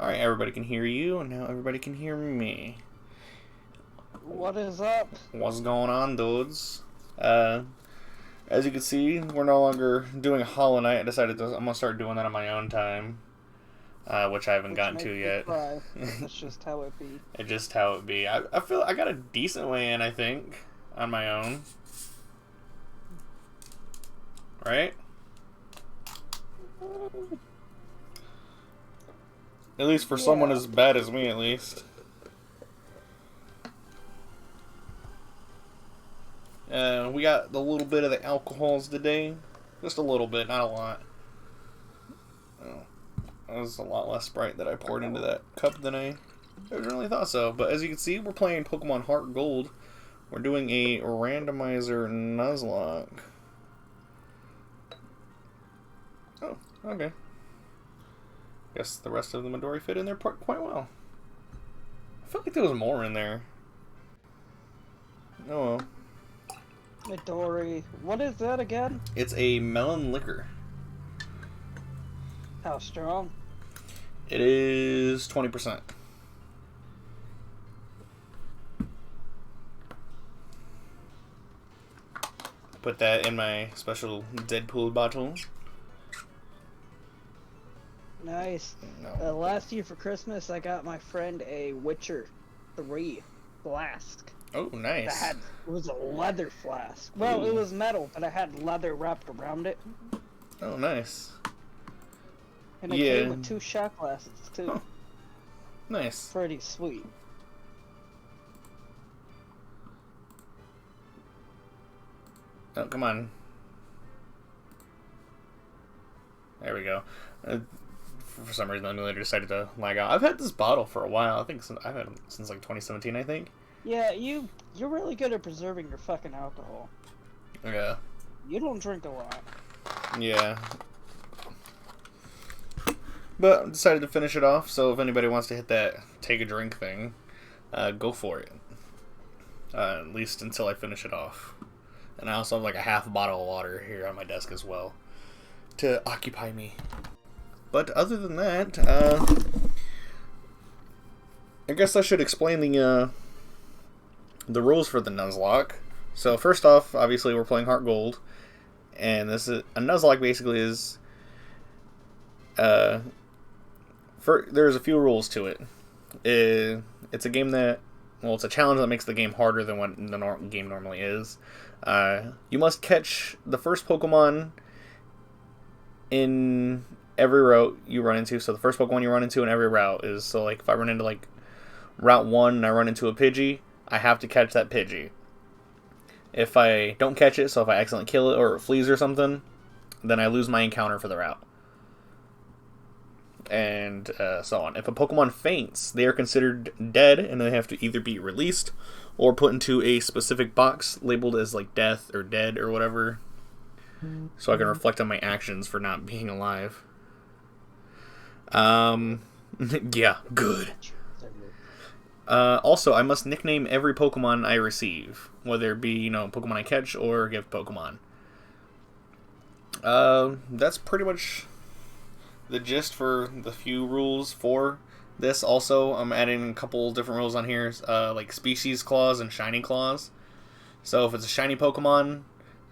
Alright, everybody can hear you, and now everybody can hear me. What is up? What's going on, dudes? As you can see, we're no longer doing Hollow Knight. I'm gonna start doing that on my own time, which I haven't gotten to yet. That's just how it be. It's just how it be. I feel I got a decent way in, I think, on my own. Right? At least for someone as bad as me, at least. We got the little bit of the alcohols today. Just a little bit, not a lot. Oh, that was a lot less Sprite that I poured into that cup than I originally thought so. But as you can see, we're playing Pokemon Heart Gold. We're doing a Randomizer Nuzlocke. Oh, okay. Guess the rest of the Midori fit in there quite well. I felt like there was more in there. Oh well. Midori. What is that again? It's a melon liquor. How strong? It is 20%. Put that in my special Deadpool bottle. Nice. No. Last year for Christmas, I got my friend a Witcher 3 flask. Oh, nice. It was a leather flask. Well, it was metal, but I had leather wrapped around it. Oh, nice. And it came with 2 shot glasses, too. Huh. Nice. Pretty sweet. Oh, come on. There we go. For some reason, the emulator decided to lag out. I've had this bottle for a while. I think I've had it since like 2017, I think. Yeah, you're really good at preserving your fucking alcohol. Yeah. You don't drink a lot. Yeah. But I decided to finish it off, so if anybody wants to hit that take a drink thing, go for it. At least until I finish it off. And I also have like a half bottle of water here on my desk as well to occupy me. But other than that, I guess I should explain the rules for the Nuzlocke. So first off, obviously we're playing Heart Gold, and this is a Nuzlocke. Basically, is there's a few rules to it. It's a game that, well, it's a challenge that makes the game harder than what the game normally is. You must catch the first Pokemon in every route you run into. So the first Pokemon you run into in every route is, so like if I run into like Route 1 and I run into a Pidgey, I have to catch that Pidgey. If I don't catch it, so if I accidentally kill it or it flees or something, then I lose my encounter for the route. And so on. If a Pokemon faints, they are considered dead, and they have to either be released or put into a specific box labeled as like death or dead or whatever, so I can reflect on my actions for not being alive. Yeah, good. Also, I must nickname every Pokemon I receive, whether it be, Pokemon I catch or gift Pokemon. That's pretty much the gist for the few rules for this. Also, I'm adding a couple different rules on here, like Species Clause and Shiny Clause. So if it's a shiny Pokemon,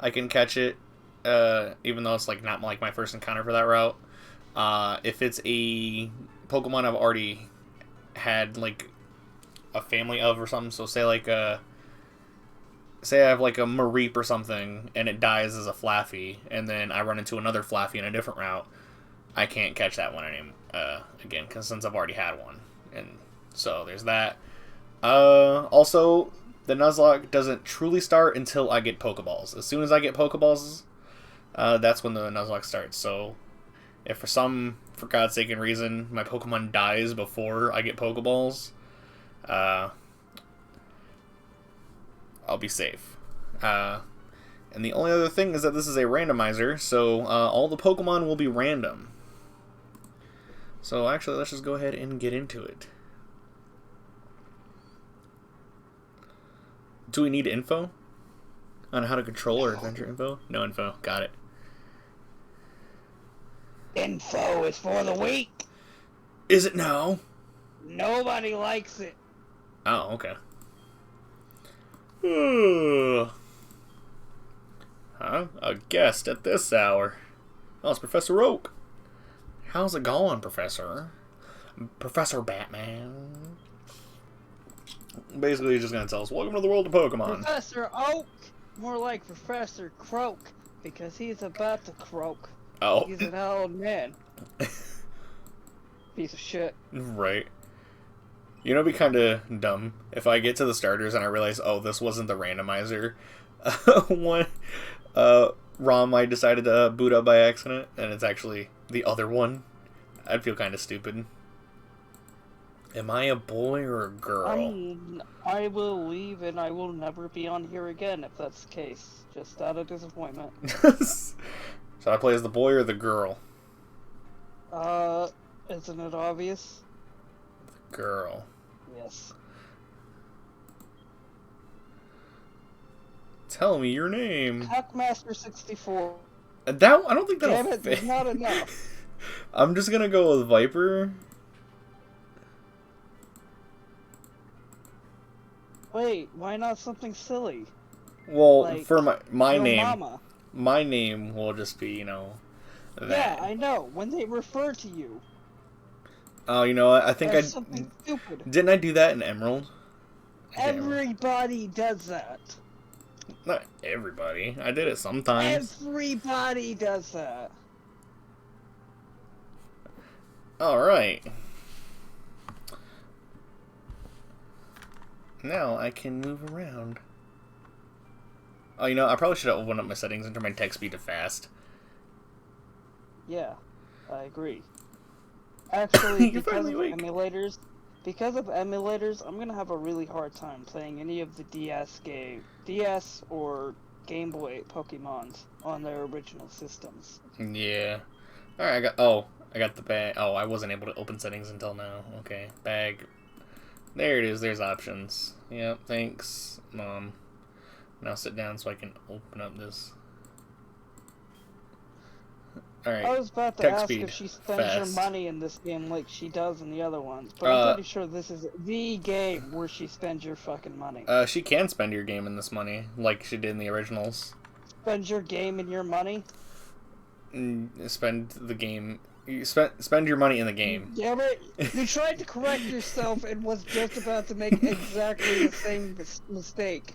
I can catch it, even though it's like not like my first encounter for that route. If it's a Pokemon I've already had like a family of or something, so say I have like a Mareep or something and it dies as a Flaffy, and then I run into another Flaffy in a different route, I can't catch that one again, because since I've already had one. And so there's that. Also, the Nuzlocke doesn't truly start until I get Pokeballs. As soon as I get Pokeballs, that's when the Nuzlocke starts. So if for God's sake and reason, my Pokemon dies before I get Pokeballs, I'll be safe. And the only other thing is that this is a randomizer, so all the Pokemon will be random. So actually, let's just go ahead and get into it. Do we need info on how to control or adventure info? No info. Got it. Info is for the weak. Is it now? Nobody likes it. Oh, okay. Huh? A guest at this hour. Oh, it's Professor Oak. How's it going, Professor? Professor Batman. Basically, he's just gonna tell us, welcome to the world of Pokemon. Professor Oak! More like Professor Croak, because he's about to croak. Oh. He's an old man. Piece of shit. Right. You know, it'd be kind of dumb if I get to the starters and I realize, oh, this wasn't the randomizer one. ROM I decided to boot up by accident, and it's actually the other one. I'd feel kind of stupid. Am I a boy or a girl? I will leave and I will never be on here again if that's the case. Just out of disappointment. So I play as the boy or the girl? Isn't it obvious? Girl. Yes. Tell me your name. Hackmaster64. That I don't think that'll Damn it, fit. there's not enough. I'm just gonna go with Viper. Wait, why not something silly? Well, Like, for my your name, mama. my name will just be, you know, that. Yeah, I know. When they refer to you. Oh, you know what? I think That's something stupid. Didn't I do that in Emerald? Everybody does that. Not everybody. I did it sometimes. Everybody does that. Alright. Now I can move around. Oh, you know, I probably should have opened up my settings and turned my text speed to fast. Yeah, I agree. Actually, You're because finally of awake. emulators, I'm gonna have a really hard time playing any of the DS or Game Boy Pokemons on their original systems. Yeah. Alright, I got the bag. Oh, I wasn't able to open settings until now. Okay, bag. There it is, there's options. Yep, thanks, Mom. Now sit down so I can open up this. Alright, I was about to text ask speed, if she spends fast. her money in this game like she does in the other ones, but I'm pretty sure this is the game where she spends your fucking money. She can spend your game in this money, like she did in the originals. Spend your game in your money? Spend the game... Spend your money in the game. Yeah, but you tried to correct yourself and was just about to make exactly the same mistake.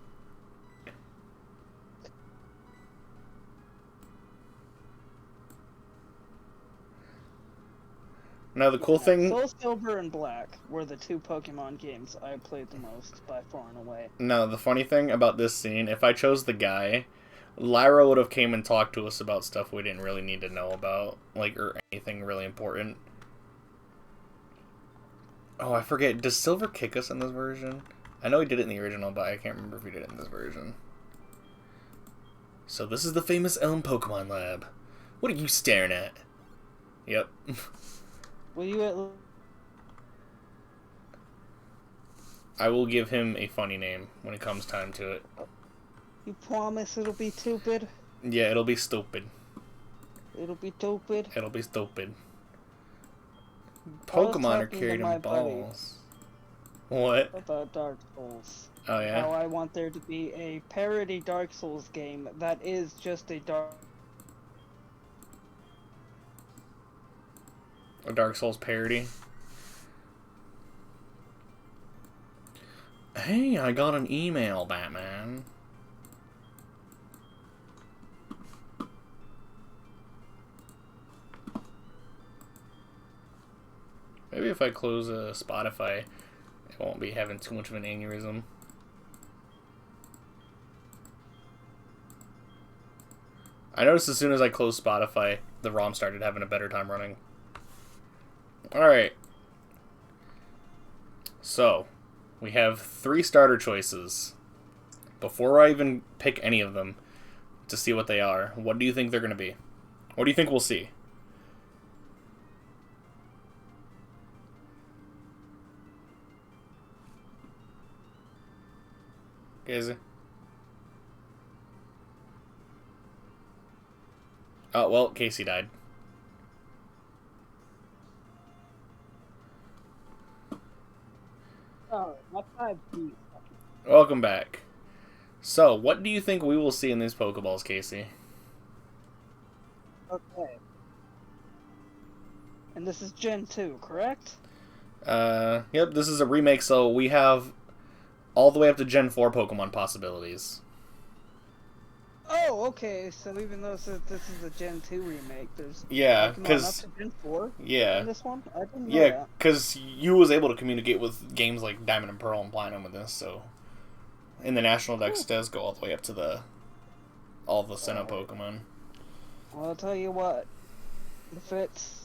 Now the cool thing... Soul Silver and Black were the two Pokemon games I played the most, by far and away. Now, the funny thing about this scene, if I chose the guy, Lyra would have came and talked to us about stuff we didn't really need to know about, like, or anything really important. Oh, I forget, does Silver kick us in this version? I know he did it in the original, but I can't remember if he did it in this version. So this is the famous Elm Pokemon Lab. What are you staring at? Yep. Will you I will give him a funny name when it comes time to it. You promise it'll be stupid? Yeah, it'll be stupid. It'll be stupid? It'll be stupid. I was Pokemon are talking to carried my in buddy balls. What? about Dark Souls. Oh, yeah? How I want there to be a parody Dark Souls game that is just a A Dark Souls parody. Hey, I got an email, Batman. Maybe if I close Spotify, it won't be having too much of an aneurysm. I noticed as soon as I closed Spotify, the ROM started having a better time running. Alright. So, we have 3 starter choices. Before I even pick any of them to see what they are, what do you think they're going to be? What do you think we'll see? Guys? Oh, well, Casey died. Oh, my 5G. Welcome back. So, what do you think we will see in these Pokeballs, Casey? Okay. And this is Gen 2, correct? Yep, this is a remake, so we have all the way up to Gen 4 Pokemon possibilities. Oh, okay. So even though this is a Gen 2 remake, there's Yeah, Pokemon up because to Gen 4 yeah, in this one? I didn't know yeah, that. because you was able to communicate with games like Diamond and Pearl and Platinum with this, so in the National Dex Cool. does go all the way up to all the Sinnoh Alright. Pokemon. Well, I'll tell you what. If it's...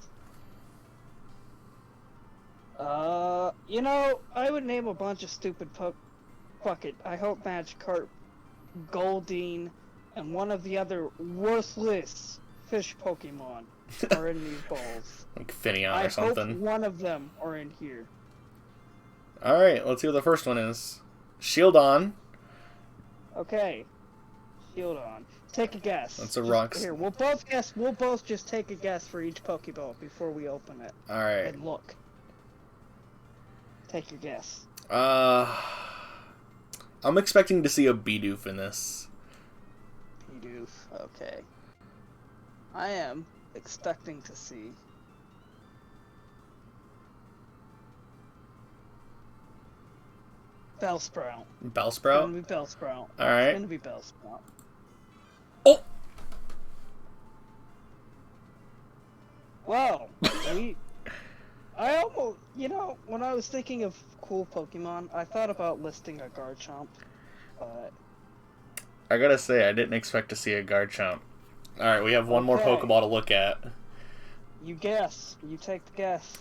you know, I would name a bunch of stupid Fuck it. I hope Magikarp, Goldeen, and one of the other worthless fish Pokemon are in these balls. Like Finneon I or hope something. one of them are in here. Alright, let's see what the first one is. Shieldon. Okay. Shieldon. Take a guess. That's a Just, rocks. here, we'll both guess. We'll both just take a guess for each Pokeball before we open it. Alright. And look. Take your guess. I'm expecting to see a Bidoof in this. Bidoof. Okay. I am expecting to see... Bellsprout. It's Bellsprout? gonna be Bellsprout. Alright. It's gonna be Bellsprout. Oh! Wow. I almost, you know, when I was thinking of cool Pokemon, I thought about listing a Garchomp, but... I gotta say, I didn't expect to see a Garchomp. Alright, we have one more Okay. Pokeball to look at. You guess. You take the guess.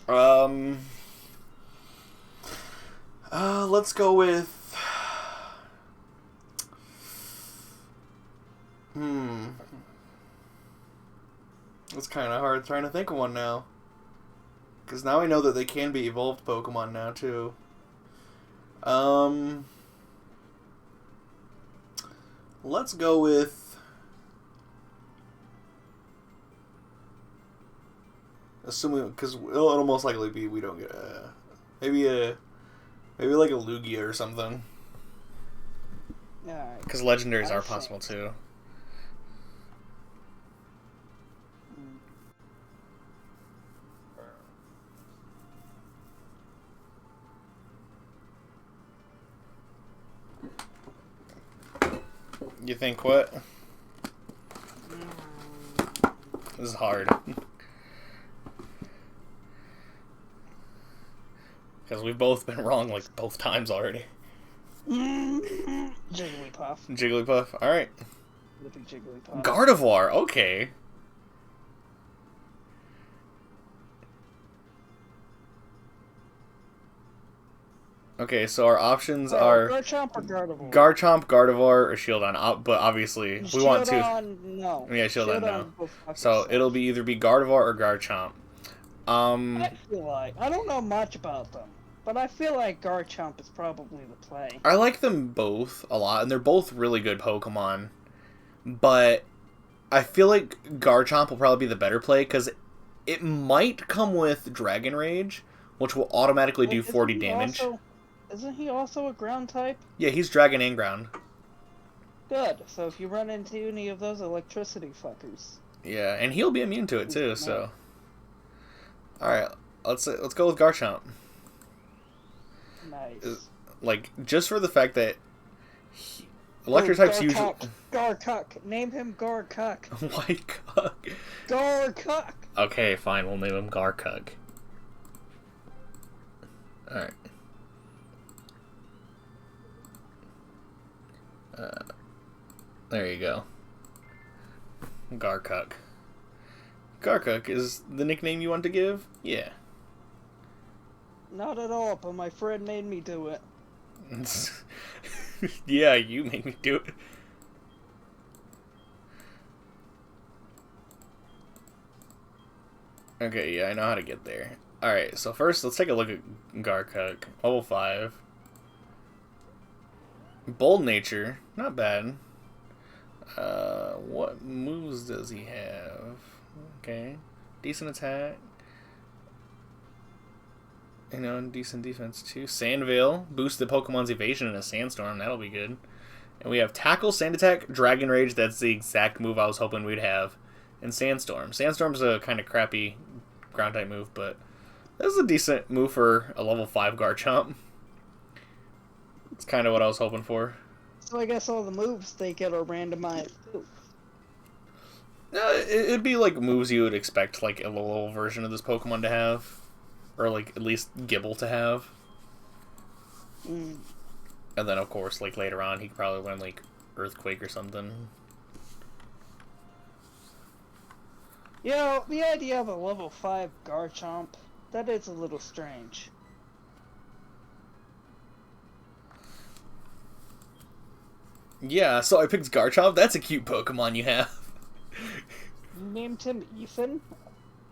Let's go with... It's kind of hard trying to think of one now. Because now I know that they can be evolved Pokemon now, too. Let's go with... Assuming... Because it'll most likely be we don't get... maybe like a Lugia or something. Yeah. Because legendaries are possible, too. You think what? This is hard. Because we've both been wrong like both times already. Jigglypuff. Jigglypuff, alright. Little Jigglypuff. Gardevoir, okay. Okay, so our options are Garchomp or Gardevoir? Garchomp, Gardevoir, or Shieldon. But obviously, we want to. No. Yeah, Shieldon, no. So yourself. it'll be either be Gardevoir or Garchomp. I feel like I don't know much about them, but I feel like Garchomp is probably the play. I like them both a lot, and they're both really good Pokemon. But I feel like Garchomp will probably be the better play because it might come with Dragon Rage, which will automatically do 40 damage. Isn't he also a ground type? Yeah, he's Dragon and Ground. Good. So if you run into any of those electricity fuckers. Yeah, and he'll be immune to it too. So, all right, let's go with Garchomp. Nice. Like just for the fact that electric types usually. Garcuck. Name him Garcuck. White Cuck. Garcuck. Okay, fine. We'll name him Garcuck. All right. There you go. Garcuck. Garcuck is the nickname you want to give? Yeah. Not at all, but my friend made me do it. Yeah, you made me do it. Okay, yeah, I know how to get there. Alright, so first, let's take a look at Garcuck. Level 5. Bold Nature. Not bad. What moves does he have? Okay. Decent attack. You know, decent defense too. Sandvale, boost the Pokemon's evasion in a sandstorm. That'll be good. And we have Tackle, Sand Attack, Dragon Rage. That's the exact move I was hoping we'd have. And Sandstorm. Sandstorm's a kind of crappy ground type move, but this is a decent move for a level 5 Garchomp. It's kind of what I was hoping for. So I guess all the moves they get are randomized too. It'd be like moves you would expect like a low version of this Pokemon to have. Or like at least Gibble to have. Mm. And then of course like later on he could probably learn like Earthquake or something. You know, the idea of a level 5 Garchomp, that is a little strange. Yeah, so I picked Garchomp. That's a cute Pokemon you have. You named him Ethan?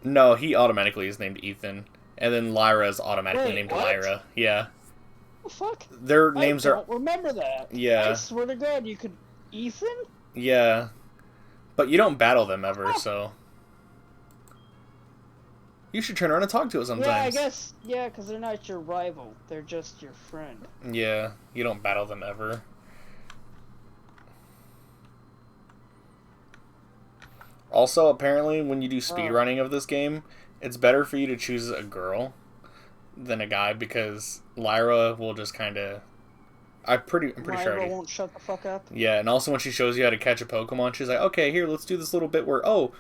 No, he automatically is named Ethan. And then Lyra is automatically named what? Lyra. Yeah. What the fuck? Their names I are... don't remember that. Yeah. I swear to God, you could... Ethan? Yeah. But you don't battle them ever, so... You should turn around and talk to it sometimes. Yeah, I guess. Yeah, because they're not your rival. They're just your friend. Yeah, you don't battle them ever. Also, apparently, when you do speedrunning of this game, it's better for you to choose a girl than a guy because Lyra will just kind of... I'm pretty sure. Lyra won't shut the fuck up. Yeah, and also when she shows you how to catch a Pokemon, she's like, okay, here, let's do this little bit where, oh,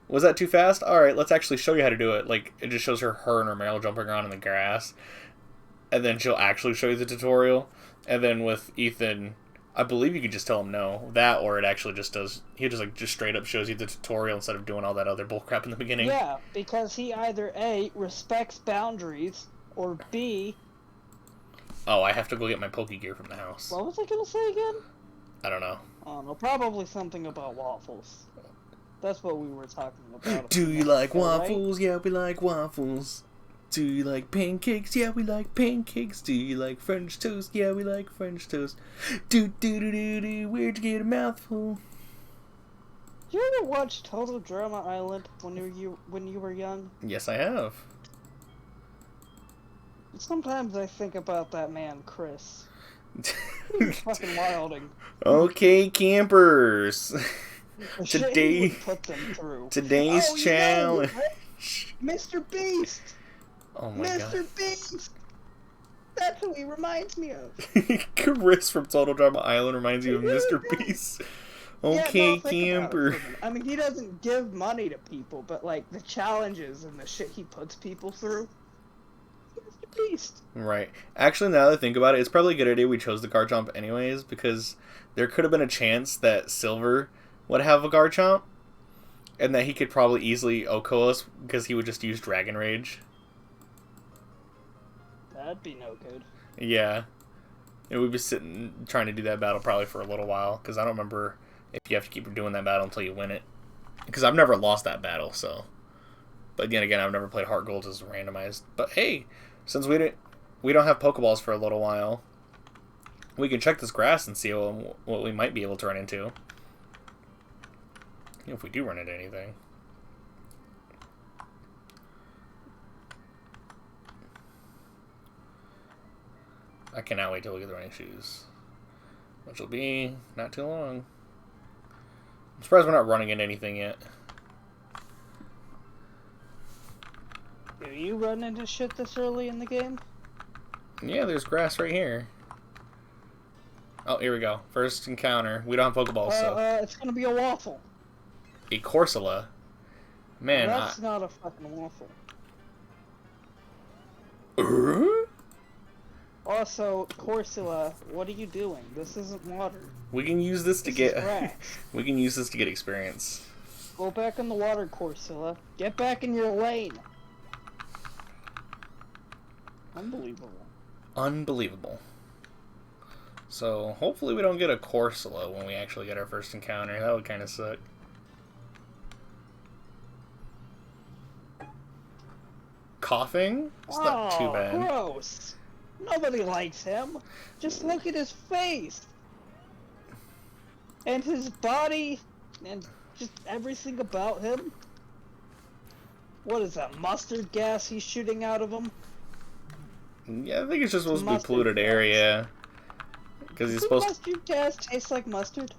was that too fast? Alright, let's actually show you how to do it. Like, it just shows her and her Meryl jumping around in the grass. And then she'll actually show you the tutorial. And then with Ethan, I believe you could just tell him no. That, or it actually just does, he just straight up shows you the tutorial instead of doing all that other bullcrap in the beginning. Yeah, because he either A, respects boundaries, or B... Oh, I have to go get my Pokegear from the house. What was I gonna say again? I don't know. Oh no, probably something about waffles. That's what we were talking about. Do you like waffles? Right? Yeah, we like waffles. Do you like pancakes? Yeah, we like pancakes. Do you like French toast? Yeah, we like French toast. Do, where'd you get a mouthful? Did you ever watch Total Drama Island when you were young? Yes, I have. Sometimes I think about that man, Chris. He's fucking wilding. Okay, campers. Today, put them through. Today's challenge. Mr. Beast. Oh my god. Mr. Beast. That's who he reminds me of. Chris from Total Drama Island reminds you of Mr. Beast. Okay, camper. I mean, he doesn't give money to people, but like the challenges and the shit he puts people through. Mr. Beast. Right. Actually, now that I think about it, it's probably a good idea we chose the Garchomp anyways, because there could have been a chance that Silver would have a Garchomp, and that he could probably easily OHKO us because he would just use Dragon Rage. That'd be no good. Yeah. And we'd be sitting trying to do that battle probably for a little while, because I don't remember if you have to keep doing that battle until you win it. Because I've never lost that battle, so... But again, I've never played Heart Gold as randomized. But hey, since we don't have Pokeballs for a little while, we can check this grass and see what we might be able to run into. If we do run into anything. I cannot wait to look at the running shoes. Which will be not too long. I'm surprised we're not running into anything yet. Do you run into shit this early in the game? Yeah, there's grass right here. Oh, here we go. First encounter. We don't have Pokeballs, so... It's gonna be a waffle. A Corsola. Man, that's not a fucking waffle. Also, Corsola, what are you doing? This isn't water. We can use this to get... Grass. We can use this to get experience. Go back in the water, Corsola. Get back in your lane. Unbelievable. Unbelievable. So, hopefully we don't get a Corsola when we actually get our first encounter. That would kind of suck. Coughing? It's not too bad. Gross. Nobody likes him. Just look at his face. And his body. And just everything about him. What is that, mustard gas he's shooting out of him? Yeah, I think it's just It's supposed to be mustard polluted gas. area. Because he's Does supposed to... mustard gas taste like mustard?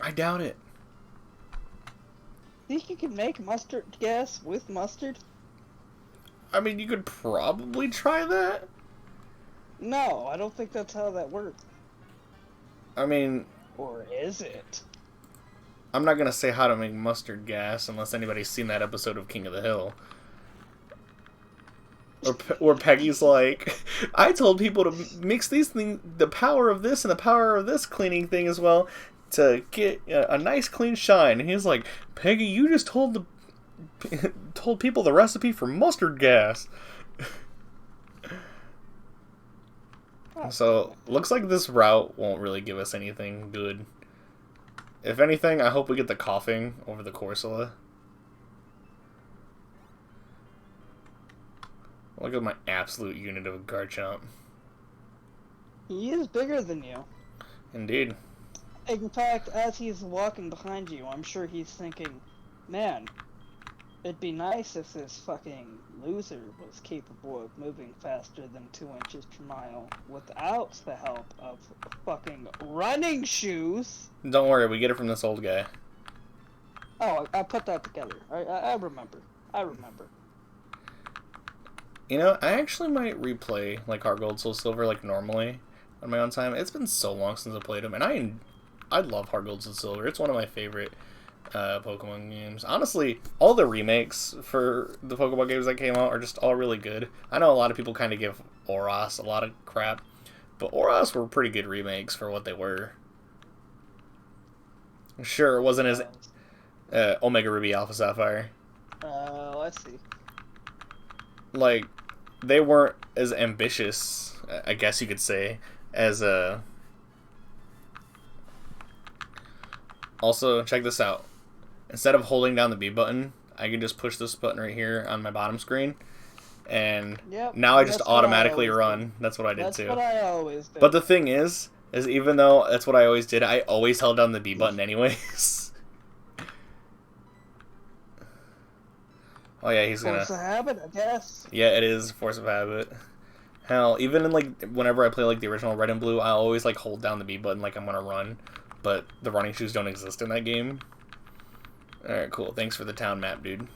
I doubt it. Think you can make mustard gas with mustard? I mean, you could probably try that. No, I don't think that's how that works. I mean... Or is it? I'm not gonna say how to make mustard gas unless anybody's seen that episode of King of the Hill. Or Peggy's like, I told people to mix these things, the power of this and the power of this cleaning thing as well, to get a nice clean shine. And he's like, Peggy, you just told people the recipe for mustard gas. So, looks like this route won't really give us anything good. If anything, I hope we get the coughing over the Corsola. Look at my absolute unit of Garchomp. He is bigger than you. Indeed. In fact, as he's walking behind you, I'm sure he's thinking, man, it'd be nice if this fucking loser was capable of moving faster than 2 inches per mile without the help of fucking running shoes. Don't worry, we get it from this old guy. Oh, I put that together. I remember. I remember. You know, I actually might replay like Heart Gold Soul Silver like normally on my own time. It's been so long since I played them, and I love Heart Gold Soul Silver. It's one of my favorite Pokemon games. Honestly, all the remakes for the Pokemon games that came out are just all really good. I know a lot of people kind of give Oros a lot of crap, but Oros were pretty good remakes for what they were. Sure, it wasn't as Omega Ruby Alpha Sapphire. Let's see. Like, they weren't as ambitious, I guess you could say, as Also, check this out. Instead of holding down the B button, I can just push this button right here on my bottom screen, and now I just automatically run. That's what I did too. That's what I always do. But the thing is even though that's what I always did, I always held down the B button anyways. Oh yeah, he's gonna... Force of habit, I guess. Yeah, it is force of habit. Hell, even in like whenever I play like the original Red and Blue, I always like hold down the B button like I'm gonna run, but the running shoes don't exist in that game. All right, cool. Thanks for the town map, dude.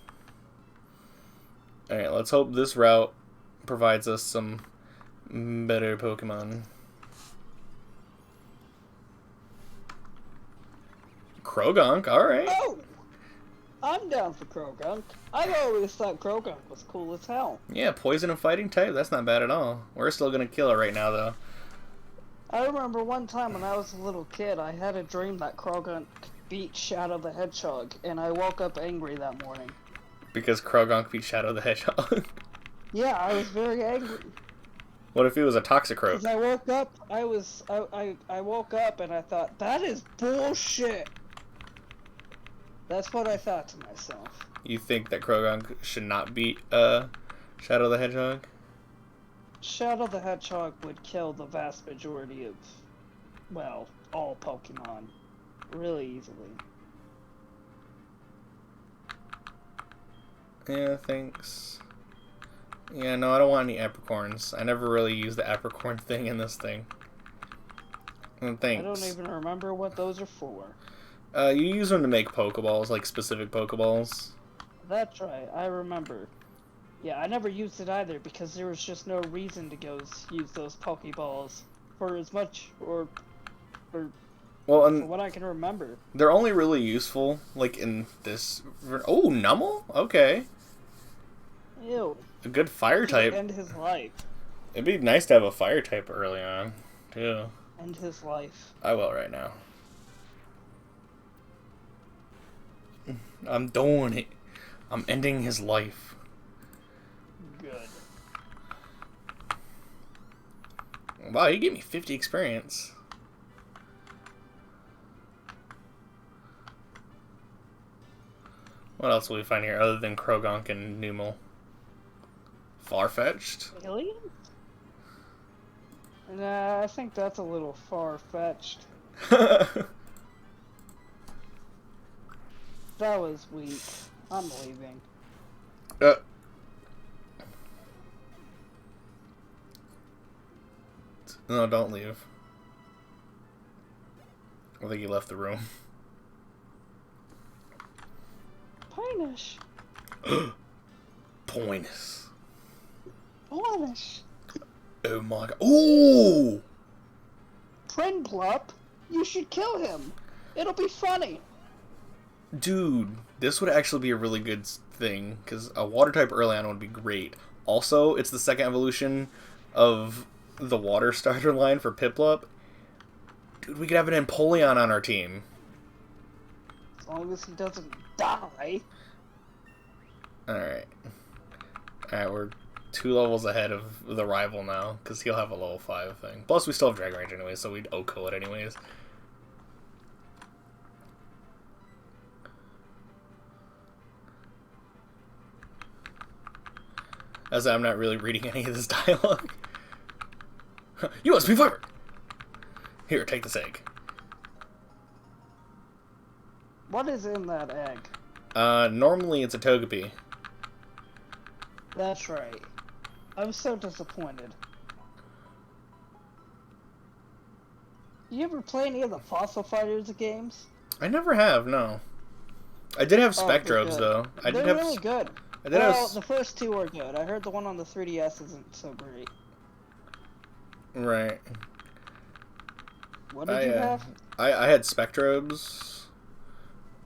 All right, let's hope this route provides us some better Pokemon. Krogunk, all right. Oh, I'm down for Krogunk. I've always thought Krogunk was cool as hell. Yeah, poison and fighting type. That's not bad at all. We're still gonna kill it right now, though. I remember one time when I was a little kid, I had a dream that Krogunk beat Shadow the Hedgehog, and I woke up angry that morning. Because Krogunk beat Shadow the Hedgehog? Yeah, I was very angry. What if it was a Toxicroak? Because I woke up, I woke up and I thought, that is bullshit. That's what I thought to myself. You think that Krogunk should not beat Shadow the Hedgehog? Shadow the Hedgehog would kill the vast majority of, well, all Pokemon really easily. Yeah, thanks. Yeah, no, I don't want any apricorns. I never really used the apricorn thing in this thing. And thanks. I don't even remember what those are for. You use them to make Pokeballs, like specific Pokeballs. That's right, I remember. Yeah, I never used it either because there was just no reason to go use those Pokeballs for as much or for Well, and what I can remember. they're only really useful like in this. Oh, Numel? Okay. Ew. A good fire type. End his life. It'd be nice to have a fire type early on, too. End his life. I will right now. I'm doing it. I'm ending his life. Good. Wow, you gave me 50 experience. What else will we find here other than Krogunk and Numel? Far-fetched? Alien? Nah, I think that's a little far-fetched. That was weak. I'm leaving. No, don't leave. I think he left the room. Punish. Pointus. Punish. Oh my god. Ooh! Prinplup, you should kill him. It'll be funny. Dude, this would actually be a really good thing, because a water type early on would be great. Also, it's the second evolution of the water starter line for Piplup. Dude, we could have an Empoleon on our team. As long as he doesn't die. Alright. Alright, we're 2 levels ahead of the rival now, because he'll have a level 5 thing. Plus, we still have Dragon Rage anyway, so we'd OHKO it anyways. As I'm not really reading any of this dialogue. You must be clever! Here, take this egg. What is in that egg? Normally it's a Togepi. That's right. I was so disappointed. You ever play any of the Fossil Fighters games? I never have, no. I did have Oh, they're Spectrobes, good. though. They're really good. I did Well, have... the first 2 are good. I heard the one on the 3DS isn't so great. Right. What did you have? I had Spectrobes.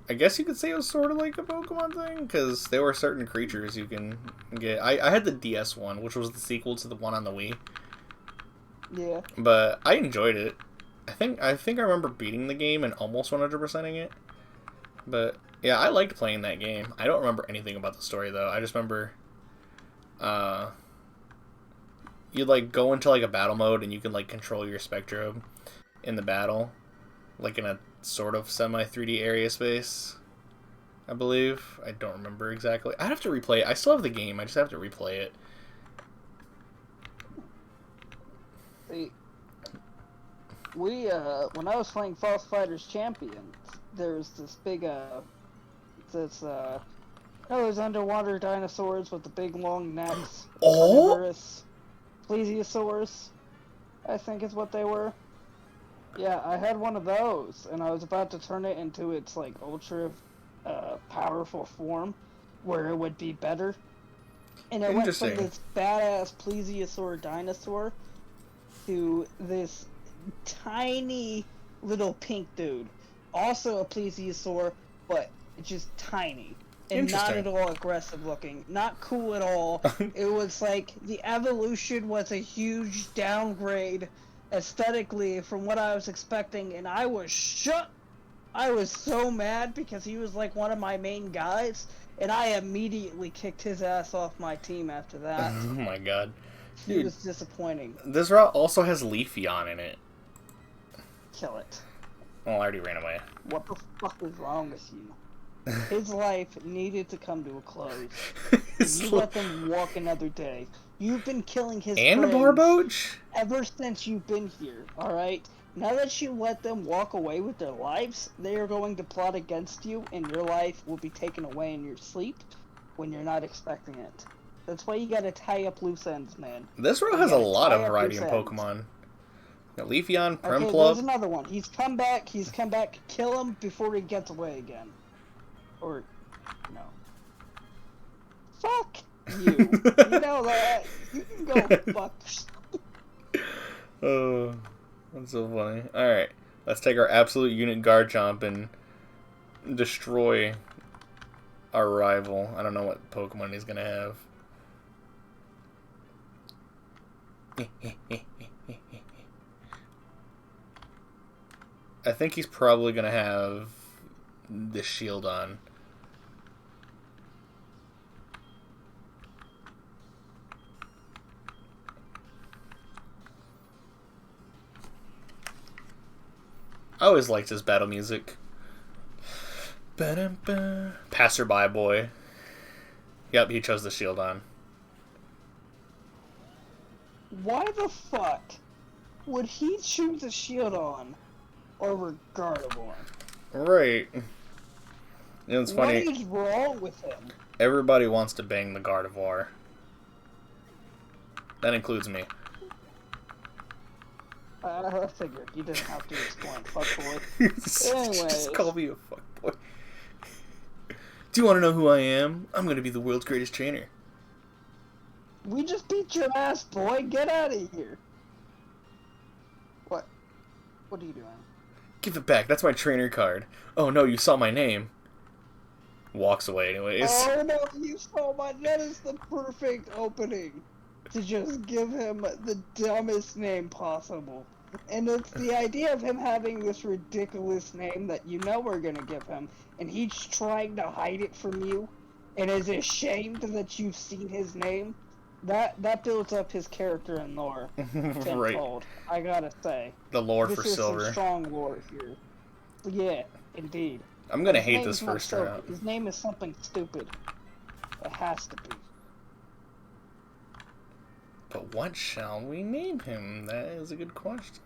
I guess you could say it was sort of like a Pokemon thing, because there were certain creatures you can get. I had the DS one, which was the sequel to the one on the Wii. Yeah. But I enjoyed it. I think I remember beating the game and almost 100%ing it. But yeah, I liked playing that game. I don't remember anything about the story though. I just remember you'd like go into like a battle mode and you can like control your Spectrobe in the battle, like in a sort of semi 3D area space, I believe. I don't remember exactly. I'd have to replay it. I still have the game. I just have to replay it. See, we when I was playing False Fighters Champions, there was this big those underwater dinosaurs with the big long necks. Oh, Carnivorous plesiosaurs, I think is what they were. Yeah, I had one of those, and I was about to turn it into its like ultra powerful form, where it would be better. And it went from this badass plesiosaur dinosaur to this tiny little pink dude, also a plesiosaur, but just tiny. And not at all aggressive looking. Not cool at all. It was like the evolution was a huge downgrade aesthetically from what I was expecting, and I was shook. I was so mad because he was like one of my main guys, and I immediately kicked his ass off my team after that. Oh my god. Dude, he was disappointing. This route also has Leafeon in it. Kill it. Oh, I already ran away. What the fuck is wrong with you? His life needed to come to a close. You let them walk another day. You've been killing his and friends Barboach ever since you've been here, alright? Now that you let them walk away with their lives, they are going to plot against you, and your life will be taken away in your sleep when you're not expecting it. That's why you gotta tie up loose ends, man. This route has a lot of variety in Pokemon. Leafeon, Prinplup. Okay, there's another one. He's come back, kill him before he gets away again. Or, no. Fuck you. You know that. You can go fuck yourself. Oh, that's so funny. Alright, let's take our absolute unit Garchomp and destroy our rival. I don't know what Pokemon he's gonna have. I think he's probably gonna have the shield on. I always liked his battle music. Ba-dum-ba. Passerby boy. Yep, he chose the shield on. Why the fuck would he choose a shield on over Gardevoir? Right. You know, it's funny. What is wrong with him? Everybody wants to bang the Gardevoir. That includes me. I figured you didn't have to explain, fuckboy. Just call Anyways, me a fuckboy. Do you want to know who I am? I'm going to be the world's greatest trainer. we just beat your ass, boy. Get out of here. What? What are you doing? Give it back. That's my trainer card. Oh no, you saw my name. Walks away anyways. Oh no, you saw my. That is the perfect opening to just give him the dumbest name possible. And it's the idea of him having this ridiculous name that you know we're gonna give him, and he's trying to hide it from you, and is ashamed that you've seen his name. That builds up his character and lore Right. tenfold. I gotta say, The lore this for is Silver. some strong lore here. Yeah, indeed. I'm going to His hate name this is not first Silver. round. His name is something stupid. It has to be. But what shall we name him? That is a good question.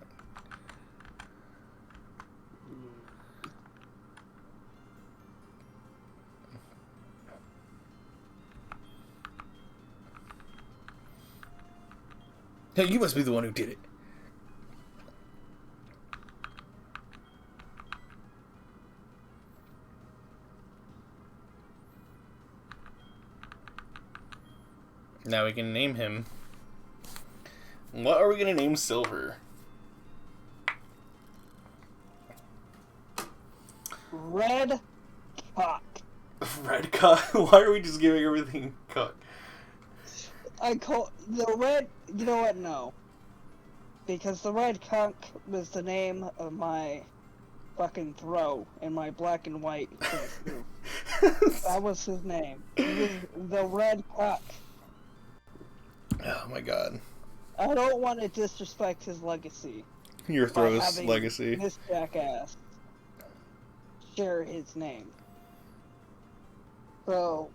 Hey, you must be the one who did it. Now we can name him. What are we going to name Silver? Red Cock. Red Cock? Why are we just giving everything Cock? I call the red. You know what? No, because the Red Cock was the name of my fucking throw in my black and white. That was his name. He was the Red Cock. Oh my god. I don't want to disrespect his legacy. Your by throw's having legacy. This jackass share his name. So.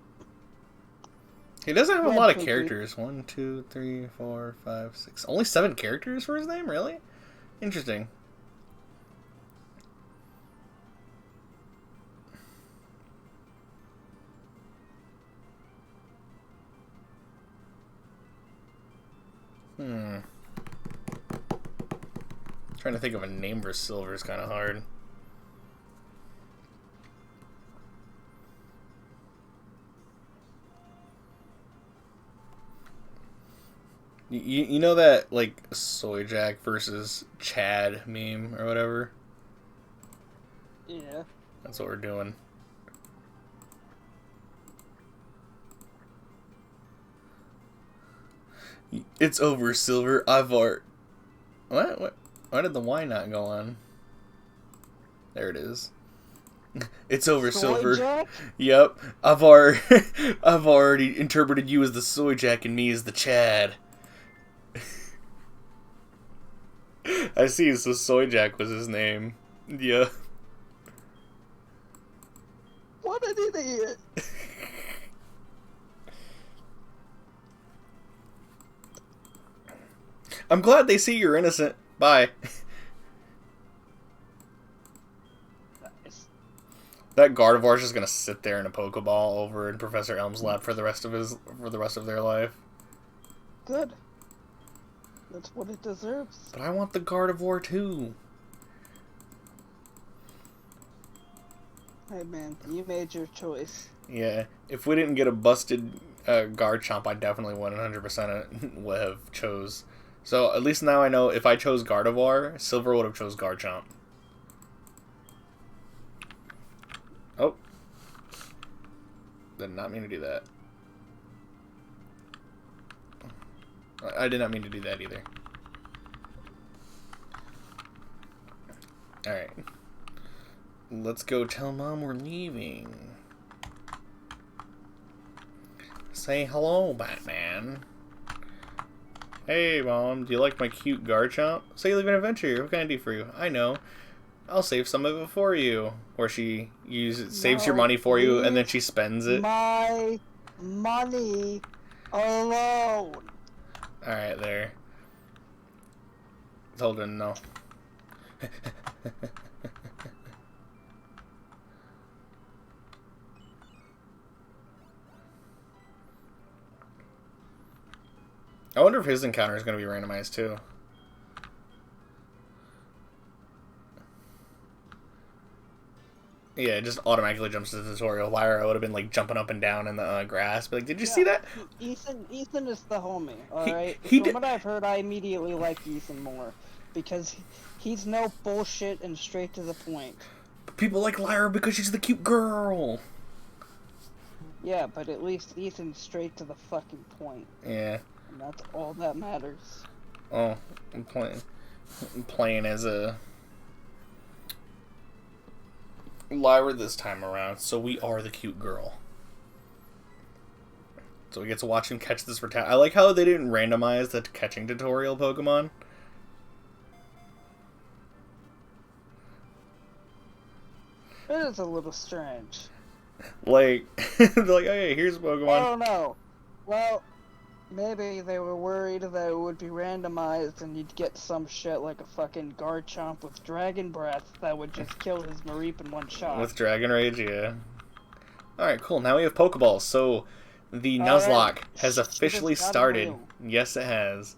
He doesn't have a Red lot of Cookie. characters. 1, 2, 3, 4, 5, 6. Only 7 characters for his name? Really? Interesting. Trying to think of a name for Silver is kind of hard. You know that, like, Soy Jack versus Chad meme or whatever? Yeah. That's what we're doing. It's over, Silver. I've art. What? Why did the Y not go on? There it is. It's over, Soy Silver. Jack? Yep. I've already interpreted you as the Soy Jack and me as the Chad. I see, so Soy Jack was his name. Yeah. What an idiot! I'm glad they see you're innocent. Bye. Nice. That Gardevoir's just gonna sit there in a Pokeball over in Professor Elm's lap for the rest of their life. Good. That's what it deserves. But I want the Gardevoir too. Hey man, you made your choice. Yeah, if we didn't get a busted Garchomp, I definitely 100% would have chose. So at least now I know if I chose Gardevoir, Silver would have chose Garchomp. Oh. Did not mean to do that. I did not mean to do that either. Alright. Let's go tell Mom we're leaving. Say hello, Batman. Hey, Mom, do you like my cute Garchomp? So you live an adventure. What can I do for you? I know. I'll save some of it for you. Or she saves your money for you, and then she spends it. My money alone. Alright, there. Told her no. I wonder if his encounter is going to be randomized too. Yeah, it just automatically jumps to the tutorial. Lyra would have been like jumping up and down in the grass. But like, did you see that? Ethan is the homie. All right. He From what I've heard, I immediately like Ethan more because he's no bullshit and straight to the point. People like Lyra because she's the cute girl. Yeah, but at least Ethan's straight to the fucking point. Yeah. And that's all that matters. Oh, I'm playing as a Lyra this time around, so we are the cute girl. So we get to watch him catch this for I like how they didn't randomize the catching tutorial Pokemon. It is a little strange. Like, they're like, oh yeah, here's a Pokemon. I don't know. Well, maybe they were worried that it would be randomized and you'd get some shit like a fucking Garchomp with Dragon Breath that would just kill his Mareep in one shot. With Dragon Rage, yeah. Alright, cool. Now we have Pokeballs. So, the Nuzlocke has officially started. Yes, it has.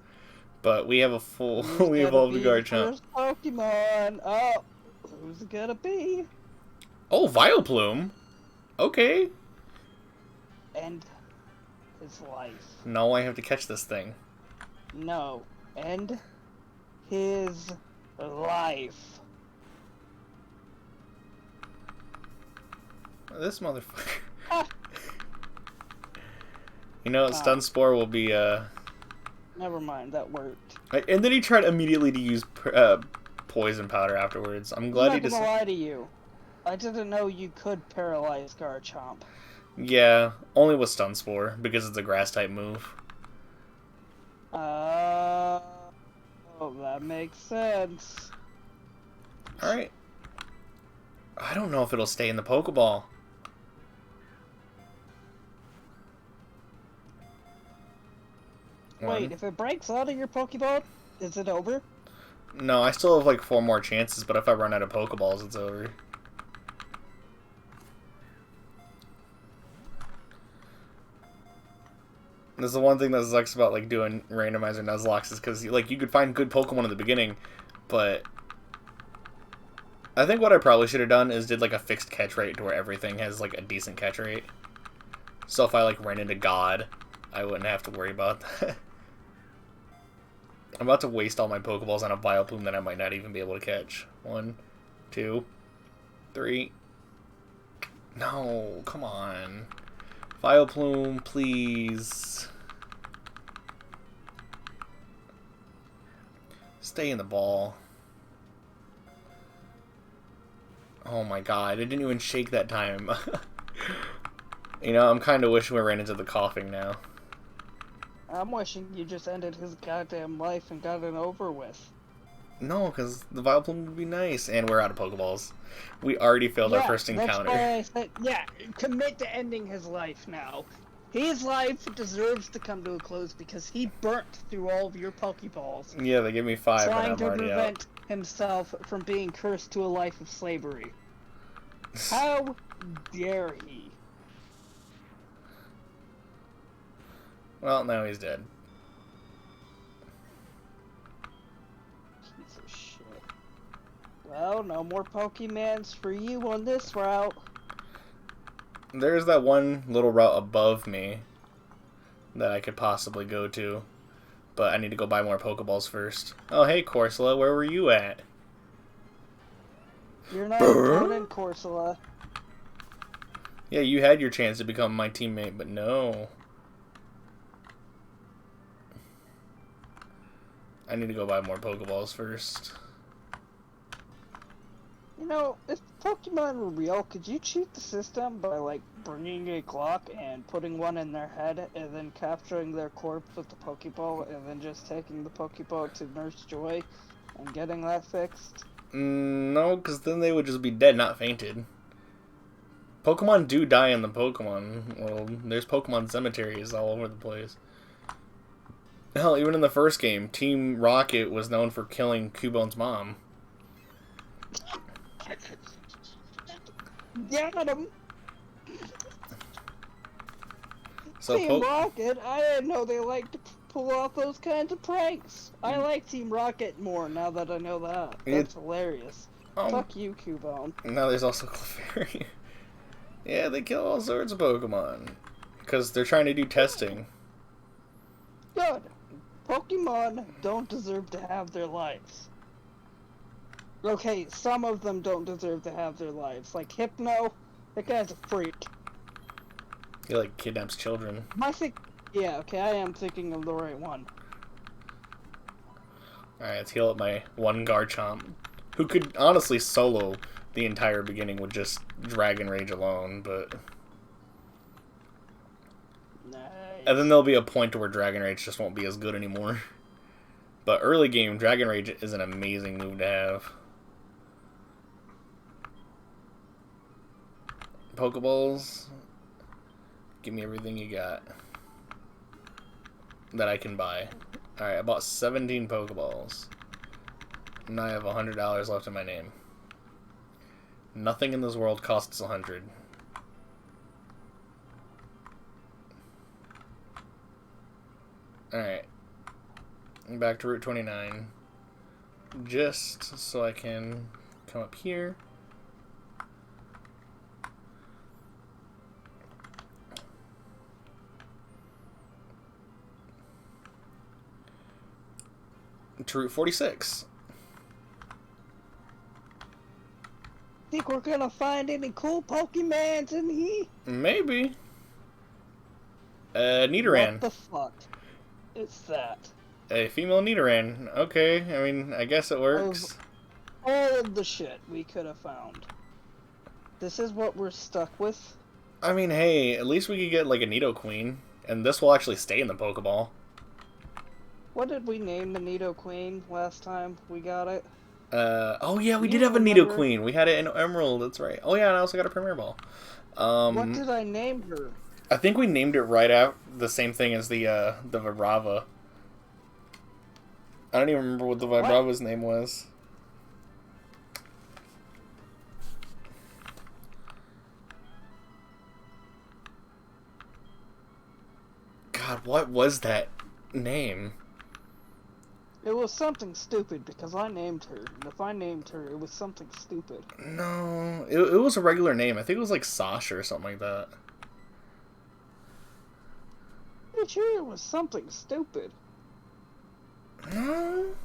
But we have a full, we evolved Garchomp. Pokemon. Oh, who's it gonna be? Oh, Vileplume. Okay. End his life. No, I have to catch this thing. No. End his life. This motherfucker. You know, Stun Spore will be, Never mind, that worked. And then he tried immediately to use Poison Powder afterwards. I'm glad he just... I'm not gonna lie to you. I didn't know you could paralyze Garchomp. Yeah, only with Stun Spore, because it's a Grass-type move. Oh, that makes sense. Alright. I don't know if it'll stay in the Pokeball. Wait, if it breaks out of your Pokeball, is it over? No, I still have like 4 more chances, but if I run out of Pokeballs, it's over. This is the one thing that sucks about like doing Randomizer Nuzlocke is because like you could find good Pokemon in the beginning, but I think what I probably should have done is did like a fixed catch rate to where everything has like a decent catch rate. So if I like ran into God, I wouldn't have to worry about that. I'm about to waste all my Pokeballs on a Vileplume that I might not even be able to catch. 1, 2, 3. No, come on. Vileplume, please. Stay in the ball. Oh my god, it didn't even shake that time. You know, I'm kind of wishing we ran into the coughing now. I'm wishing you just ended his goddamn life and got it over with. No, because the Vileplume would be nice, and we're out of Pokeballs. We already failed our first encounter. That's why I said, yeah, commit to ending his life now. His life deserves to come to a close because he burnt through all of your Pokeballs. Yeah, they gave me 5 and I'm already out. Trying to prevent himself from being cursed to a life of slavery. How dare he? Well, now he's dead. Piece of shit. Well, no more Pokemons for you on this route. There's that one little route above me that I could possibly go to, but I need to go buy more Pokeballs first. Oh, hey, Corsola, where were you at? You're not important, Corsola. Yeah, you had your chance to become my teammate, but no. I need to go buy more Pokeballs first. You know, if Pokemon were real, could you cheat the system by, like, bringing a clock and putting one in their head and then capturing their corpse with the Pokeball and then just taking the Pokeball to Nurse Joy and getting that fixed? No, because then they would just be dead, not fainted. Pokemon do die in the Pokemon world. There's Pokemon cemeteries all over the place. Hell, even in the first game, Team Rocket was known for killing Cubone's mom. Got him! So Team Rocket? I didn't know they liked to pull off those kinds of pranks. I like Team Rocket more now that I know that. That's hilarious. Fuck you, Cubone. Now there's also Clefairy. Yeah, they kill all sorts of Pokemon. Because they're trying to do testing. Good. Pokemon don't deserve to have their lives. Okay, some of them don't deserve to have their lives. Like Hypno, that guy's a freak. He, like, kidnaps children. Yeah, okay, I am thinking of the right one. Alright, let's heal up my one Garchomp. Who could honestly solo the entire beginning with just Dragon Rage alone, but... Nice. And then there'll be a point to where Dragon Rage just won't be as good anymore. But early game, Dragon Rage is an amazing move to have. Pokeballs. Give me everything you got that I can buy. Alright, I bought 17 Pokeballs. Now I have $100 left in my name. Nothing in this world costs 100. Alright. Back to Route 29. Just so I can come up here. To Route 46. Think we're gonna find any cool Pokemons in here? Maybe. Nidoran. What the fuck is that? A female Nidoran. Okay, I mean, I guess it works. Of all of the shit we could have found, this is what we're stuck with? I mean, hey, at least we could get, like, a Nidoqueen. And this will actually stay in the Pokeball. What did we name the Nidoqueen last time we got it? Oh yeah, we Do did you have a remember? Nidoqueen. We had it in Emerald, that's right. Oh yeah, and I also got a Premier Ball. What did I name her? I think we named it right out the same thing as the Vibrava. I don't even remember what the Vibrava's name was. God, what was that name? It was something stupid because I named her. And if I named her, it was something stupid. No, it was a regular name. I think it was like Sasha or something like that. I'm sure it was something stupid. No.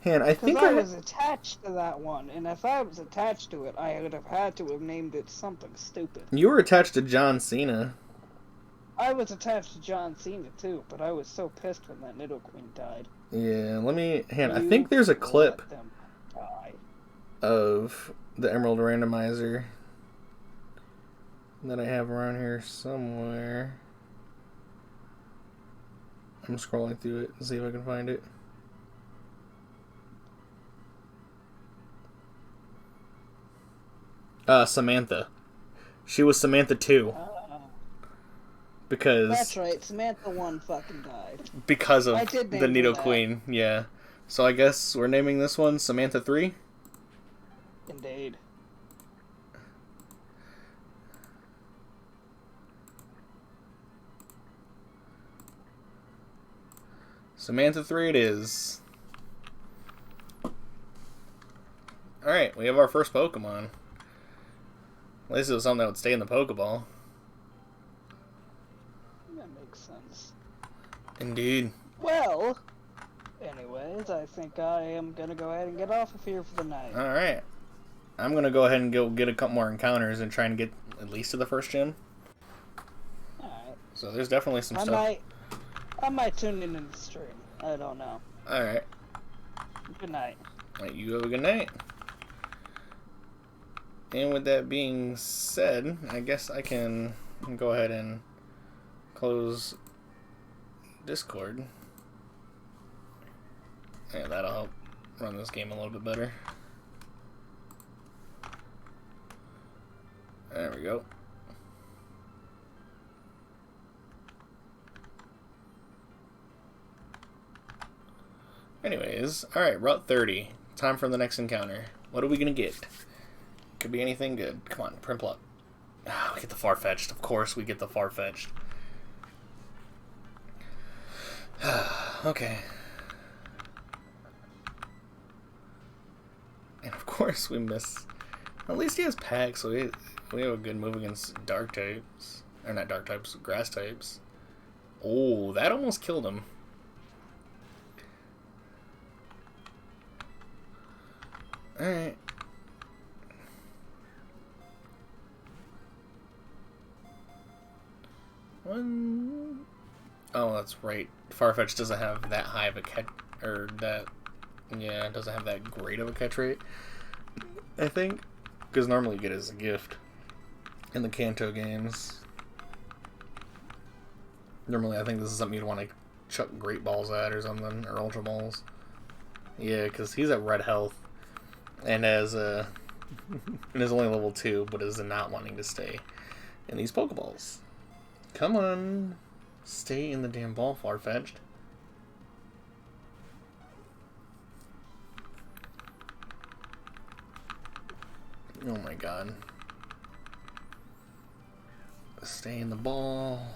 Man, I think Because I was attached to that one, and if I was attached to it, I would have had to have named it something stupid. you were attached to John Cena. I was attached to John Cena too, but I was so pissed when that Nidoqueen died. Yeah, let me... I You think there's a clip let them die. of the Emerald Randomizer that I have around here somewhere. I'm scrolling through it to see if I can find it. Samantha. She was Samantha 2. Because... That's right, Samantha 1 fucking died. Because of I the did name her Nidoqueen, yeah. So I guess we're naming this one Samantha 3? Indeed. Samantha 3 it is. Alright, we have our first Pokemon. At least it was something that would stay in the Pokeball. That makes sense. Indeed. Well, anyways, I think I am gonna go ahead and get off of here for the night. Alright. I'm gonna go ahead and go get a couple more encounters and try and get at least to the first gym. Alright. So there's definitely some stuff. I might tune in the stream. I don't know. Alright. Good night. Alright, you have a good night. And with that being said, I guess I can go ahead and close Discord. Yeah, that'll help run this game a little bit better. There we go. Anyways, alright, Route 30. Time for the next encounter. What are we gonna get? Could be anything good. Come on, Primplop. Ah, we get the Farfetch'd. Of course we get the Farfetch'd. Okay. And of course we miss. At least he has packs, so we have a good move against dark types. Or not dark types, grass types. Oh, that almost killed him. Alright. One. Oh, that's right. Farfetch doesn't have that high of a catch, or that, yeah, it doesn't have that great of a catch rate, I think, because normally you get it as a gift in the Kanto games. Normally, I think this is something you'd want to chuck Great Balls at or something, or Ultra Balls. Yeah, because he's at red health, and has and is only level 2, but is not wanting to stay in these Pokeballs. Come on. Stay in the damn ball, Farfetch'd. Oh my god. Stay in the ball.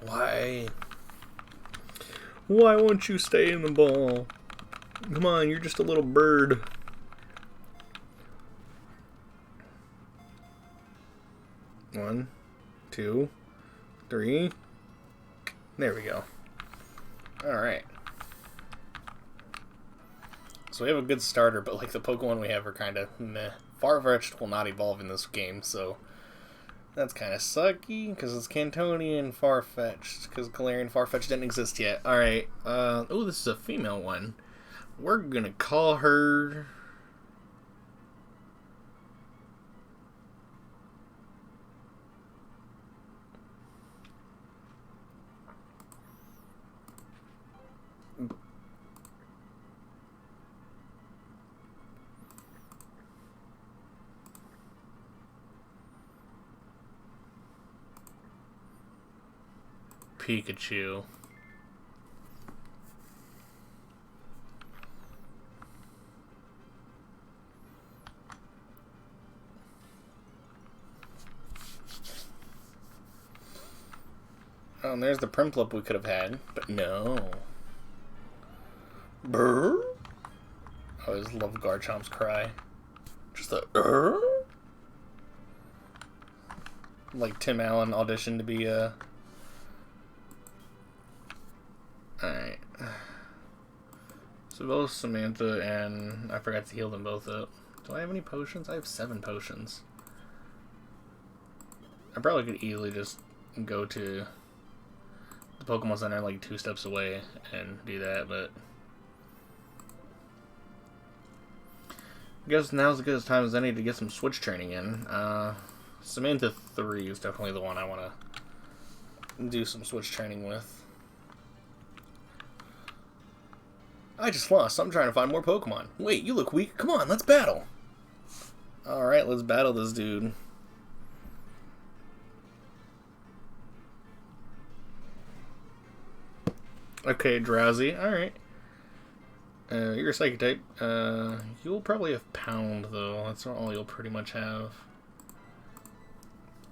Why? Why won't you stay in the ball? Come on, you're just a little bird. One, 2, 3. There we go. Alright. So we have a good starter, but like the Pokemon we have are kind of meh. Farfetch'd will not evolve in this game, so that's kind of sucky, because it's Cantonian Farfetch'd, because Galarian Farfetch'd didn't exist yet. Alright, oh, this is a female one. We're gonna call her... Pikachu. Oh, and there's the Prinplup we could have had, but no. Brr? I always love Garchomp's cry. Just the like Tim Allen auditioned to be Alright. So both Samantha and... I forgot to heal them both up. Do I have any potions? I have 7 potions. I probably could easily just go to the Pokemon Center like 2 steps away and do that, but... I guess now's as good a time as any to get some switch training in. Samantha 3 is definitely the one I want to do some switch training with. I just lost, so I'm trying to find more Pokemon. Wait, you look weak. Come on, let's battle. Alright, let's battle this dude. Okay, Drowsy. Alright. You're a Psychic type. You'll probably have Pound, though. That's all you'll pretty much have.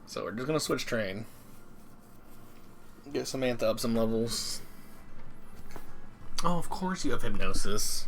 So we're just gonna switch train. Get Samantha up some levels. Oh, of course you have Hypnosis.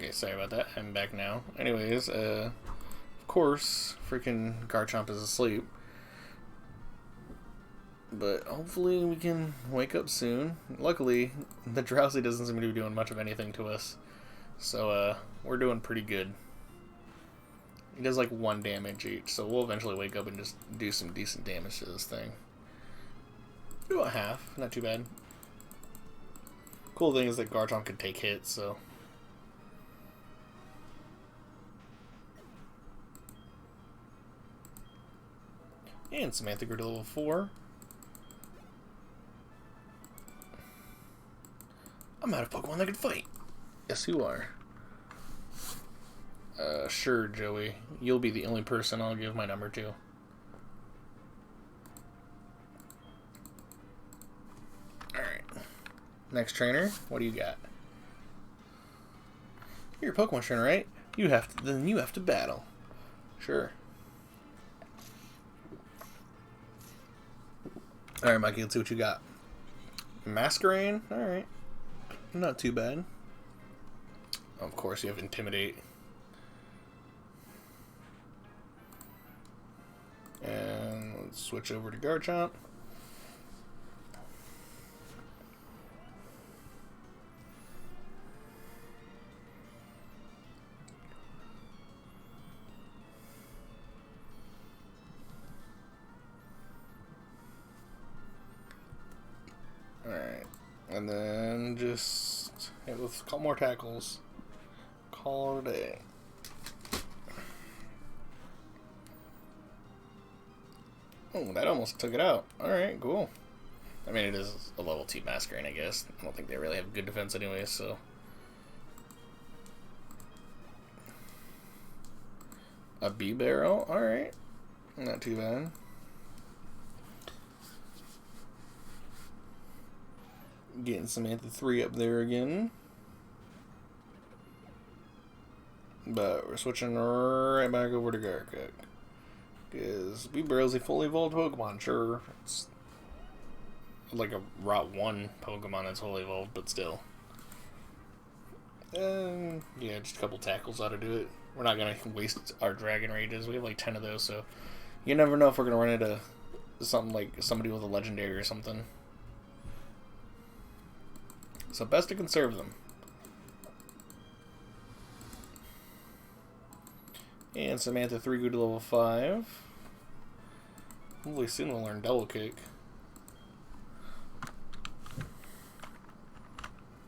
Okay, sorry about that. I'm back now. Anyways, of course, freaking Garchomp is asleep. But hopefully we can wake up soon. Luckily, the Drowsy doesn't seem to be doing much of anything to us. So, we're doing pretty good. He does like 1 damage each, so we'll eventually wake up and just do some decent damage to this thing. Do a half, not too bad. Cool thing is that Garchomp can take hits, so... And Samantha grew to level 4. I'm out of Pokemon that can fight. Yes, you are. Sure, Joey. You'll be the only person I'll give my number to. Alright. Next trainer, what do you got? You're a Pokemon trainer, right? Then you have to battle. Sure. Alright, Mikey, let's see what you got. Masquerain? Alright. Not too bad. Of course, you have Intimidate. And let's switch over to Garchomp. Alright. And then just hit with a couple more tackles. Call it a day. Oh, that almost took it out. Alright, cool. I mean, it is a level 2 Masquerain, I guess. I don't think they really have good defense anyway, so... A B-Barrel? Alright. Not too bad. Getting Samantha 3 up there again. But we're switching right back over to Garcook. Because B-Barrel's a fully evolved Pokemon, sure. It's like a Route 1 Pokemon that's fully evolved, but still. Yeah, just a couple tackles ought to do it. We're not going to waste our Dragon Rages. We have like 10 of those, so you never know if we're going to run into something like somebody with a Legendary or something. So best to conserve them. And Samantha 3 grew to level 5. Hopefully soon we'll learn Double Kick.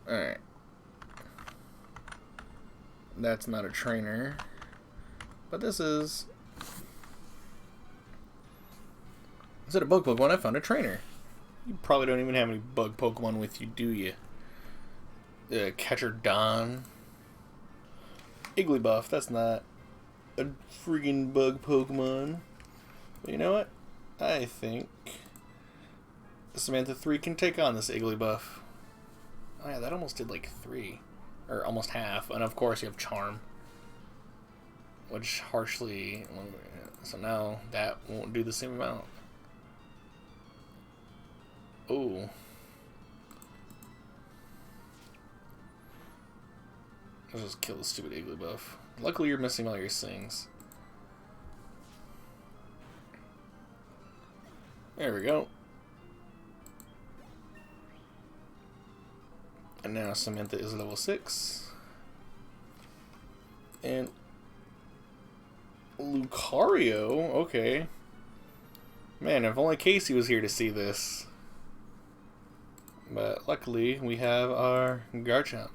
Alright. That's not a trainer. But this is... Is it a bug Pokemon? I found a trainer. You probably don't even have any bug Pokemon with you, do you? Catcher Don. Igglybuff, that's not a friggin' bug Pokemon. But you know what? I think Samantha 3 can take on this Igglybuff. Oh yeah, that almost did like 3. Or almost half. And of course you have Charm. Which harshly... So now that won't do the same amount. Oh. I'll just kill the stupid Igglybuff. Luckily you're missing all your Sings. There we go. And now Samantha is level 6. And Lucario? Okay. Man, if only Casey was here to see this. But luckily we have our Garchomp.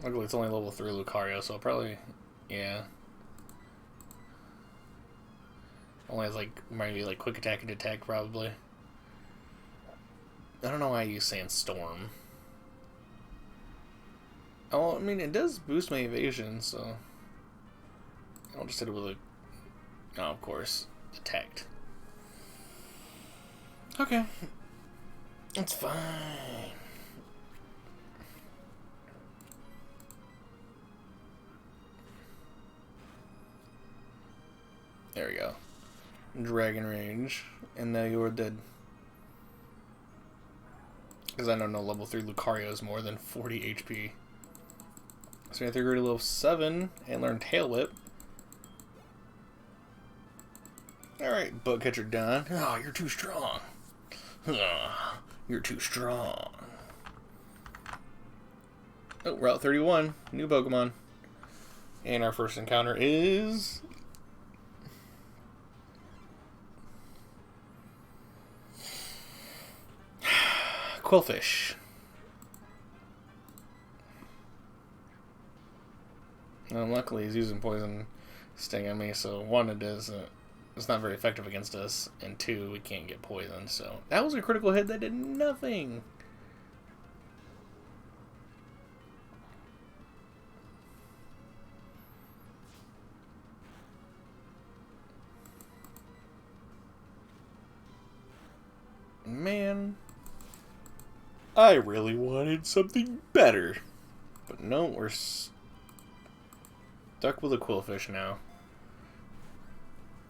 Luckily it's only level 3 Lucario, so I'll probably... Yeah. Only has like, maybe like quick attack and attack probably. I don't know why I use Sandstorm. Oh, I mean it does boost my evasion, so... I'll just hit it with a... Oh, of course. Attacked. Okay. It's fine. There we go. Dragon Rage. And now you're dead. Because I know no level 3 Lucario is more than 40 HP. So we have to go to level 7 and learn Tail Whip. Alright, Bug Catcher done. Oh, you're too strong. Oh, you're too strong. Oh, Route 31. New Pokemon. And our first encounter is... Quillfish. Well, luckily he's using Poison Sting on me, so one, it's not very effective against us, and two, we can't get poisoned, so that was a critical hit that did nothing. Man, I really wanted something better, but no, we're stuck with a Quillfish now.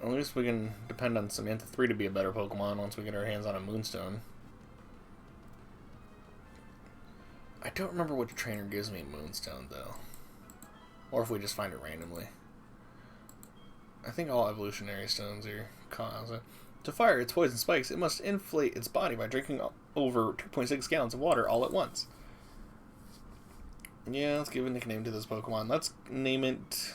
At least we can depend on Samantha 3 to be a better Pokemon once we get our hands on a Moonstone. I don't remember which trainer gives me Moonstone, though. Or if we just find it randomly. I think all evolutionary stones are cause. To fire its poison spikes, it must inflate its body by drinking over 2.6 gallons of water all at once. Yeah, let's give a nickname to this Pokemon. Let's name it...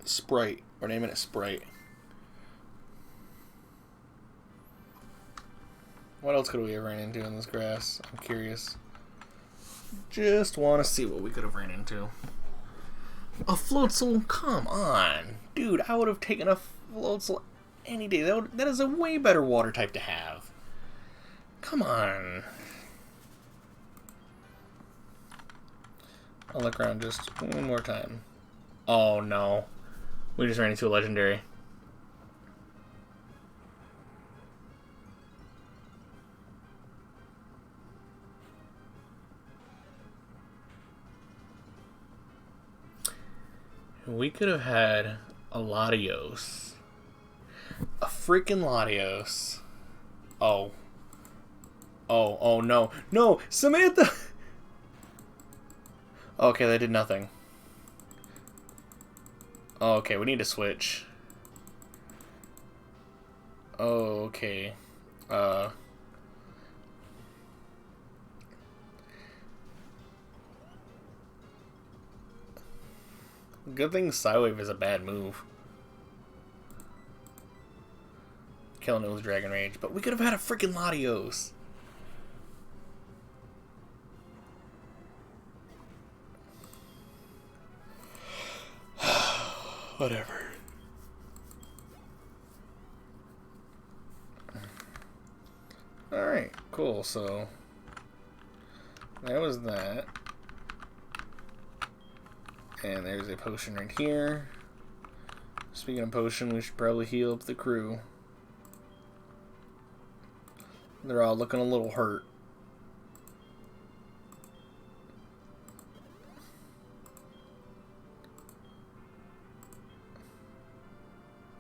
Sprite. We're naming it Sprite. What else could we have ran into in this grass? I'm curious. Just want to see what we could have ran into. A Floatzel? Come on. Dude, I would have taken a Floatzel any day. That is a way better water type to have. Come on. I'll look around just one more time. Oh, no. We just ran into a legendary. We could have had a Latios. A freaking Latios. Oh. Oh, no. No! Samantha! Okay, that did nothing. Okay, we need to switch. Okay. Good thing Psywave is a bad move. Killing it with Dragon Rage. But we could have had a freaking Latios. Whatever. Alright, cool. So, that was that. And there's a potion right here. Speaking of potion, we should probably heal up the crew. They're all looking a little hurt.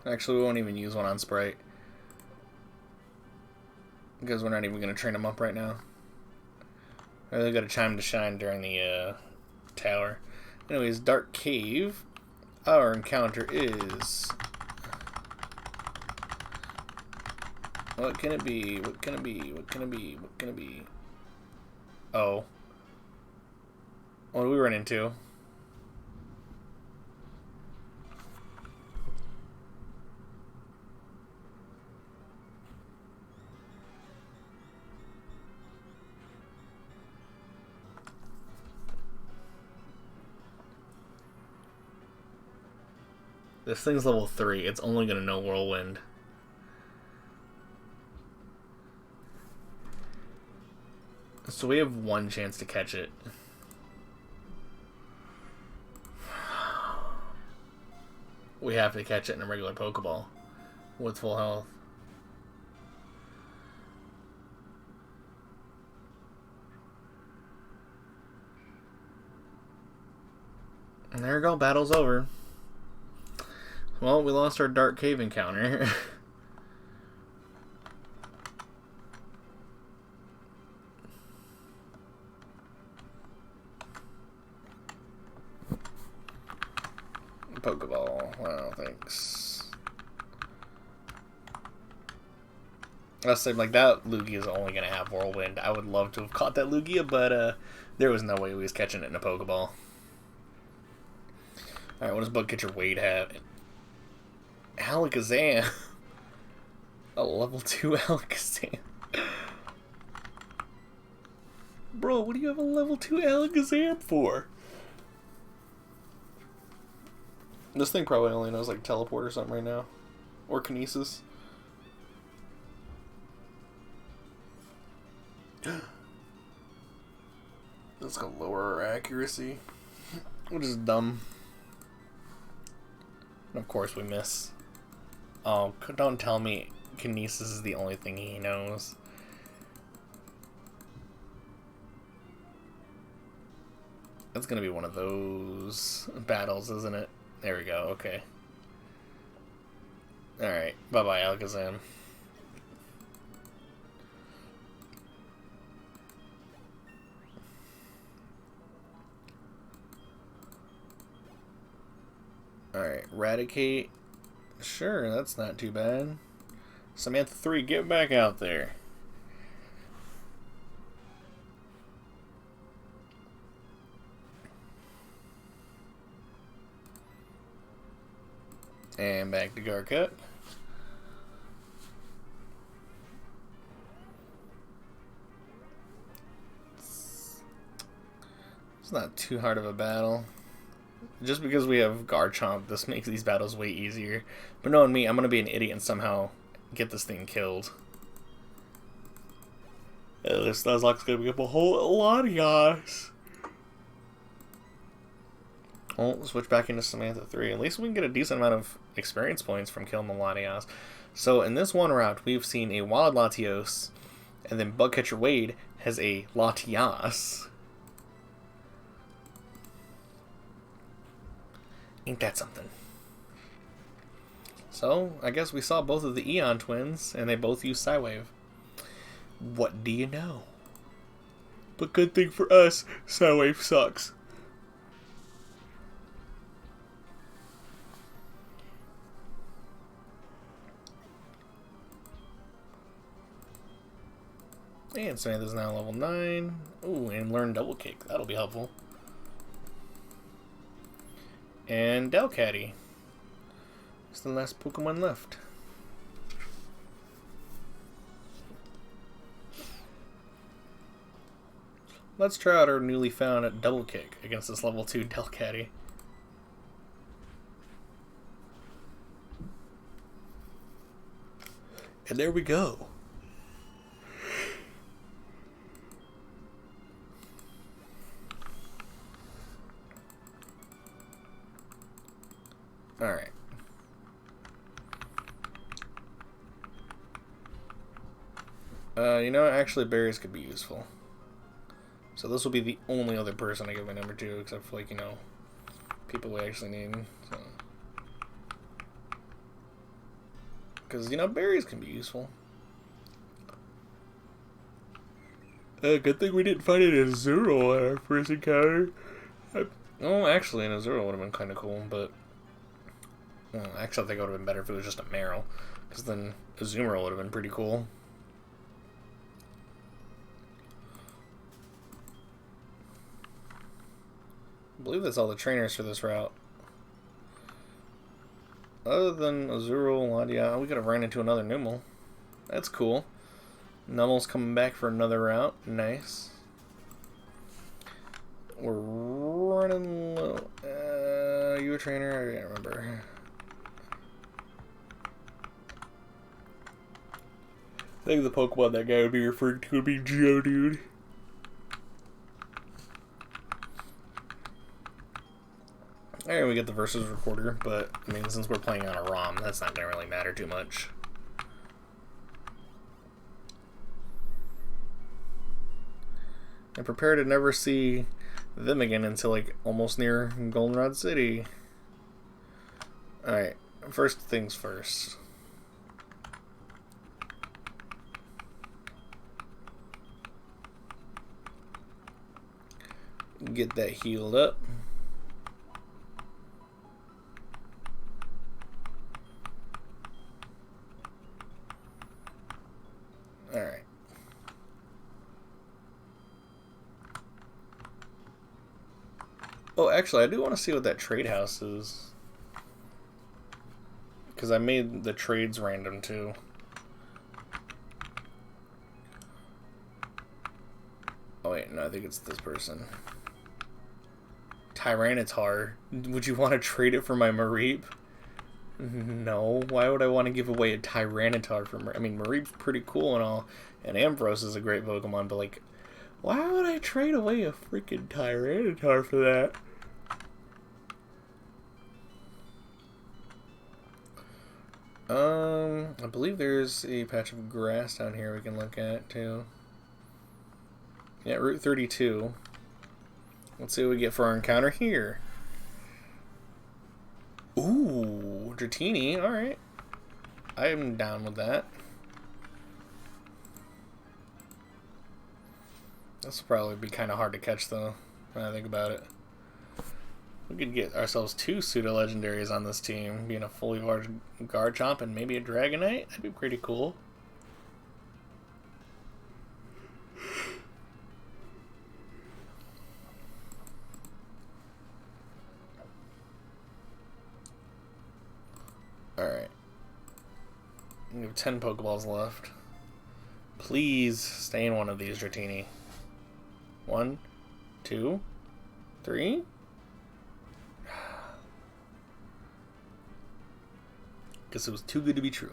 Actually, we won't even use one on Sprite. Because we're not even going to train them up right now. I really got a time to shine during the tower. Anyways, Dark Cave. Our encounter is... What can it be? What can it be? What can it be? What can it be? Oh. What did we run into? This thing's level 3. It's only going to know Whirlwind. So we have one chance to catch it. We have to catch it in a regular Pokeball with full health. And there we go, battle's over. Well, we lost our dark cave encounter. Pokeball. Wow, thanks. I said, like, that Lugia is only going to have Whirlwind. I would love to have caught that Lugia, but there was no way we was catching it in a Pokeball. Alright, what does Bugcatcher Wade have? Alakazam. A level 2 Alakazam. Bro, what do you have a level 2 Alakazam for? This thing probably only knows like teleport or something right now. Or kinesis. That's gonna lower our accuracy. Which is dumb. And of course we miss. Oh, don't tell me kinesis is the only thing he knows. That's gonna be one of those battles, isn't it? There we go, okay. Alright, bye-bye, Alakazam. Alright, Eradicate. Sure, that's not too bad. Samantha 3, get back out there. And back to Garcut. It's not too hard of a battle. Just because we have Garchomp, this makes these battles way easier. But knowing me, I'm going to be an idiot and somehow get this thing killed. This Nuzlocke's going to be up a whole lot of guys. Well, switch back into Samantha 3. At least we can get a decent amount of experience points from killing the Latias. So in this one route, we've seen a Wild Latios, and then Bugcatcher Wade has a Latias. Ain't that something? So, I guess we saw both of the Eon twins, and they both use Psywave. What do you know? But good thing for us, Psywave sucks. And Samantha's now level 9. Ooh, and learn Double Kick. That'll be helpful. And Delcatty. It's the last Pokemon left. Let's try out our newly found Double Kick against this level 2 Delcatty. And there we go. Alright. You know, actually berries could be useful. So this will be the only other person I give my number to, except for, like, you know, people we actually need. So. Because, you know, berries can be useful. Good thing we didn't find it in Azurill at our first encounter. Oh, actually, an Azurill would have been kind of cool, but... Well, actually, I think it would have been better if it was just a Marill. Because then Azumarill would have been pretty cool. I believe that's all the trainers for this route. Other than Azurill, Ladia, we could have ran into another Numel. That's cool. Numel's coming back for another route. Nice. We're running low. You a trainer? I can't remember. I think the Pokemon that guy would be referring to would be Geodude. Alright, we get the versus recorder, but I mean, since we're playing on a ROM, that's not gonna really matter too much. And prepare to never see them again until like almost near Goldenrod City. Alright, first things first. Get that healed up. Alright. Oh, actually, I do want to see what that trade house is. Because I made the trades random, too. Oh, wait, no, I think it's this person. Tyranitar. Would you want to trade it for my Mareep? No. Why would I want to give away a Tyranitar for Mareep? I mean, Mareep's pretty cool and all, and Ampharos is a great Pokemon, but, like, why would I trade away a freaking Tyranitar for that? I believe there's a patch of grass down here we can look at, too. Yeah, Route 32. Let's see what we get for our encounter here. Ooh, Dratini, alright. I'm down with that. This will probably be kind of hard to catch, though, when I think about it. We could get ourselves 2 pseudo-legendaries on this team, being a fully large Garchomp and maybe a Dragonite. That'd be pretty cool. Alright. We have 10 Pokeballs left. Please stay in one of these, Dratini. 1, 2, 3. Guess it was too good to be true.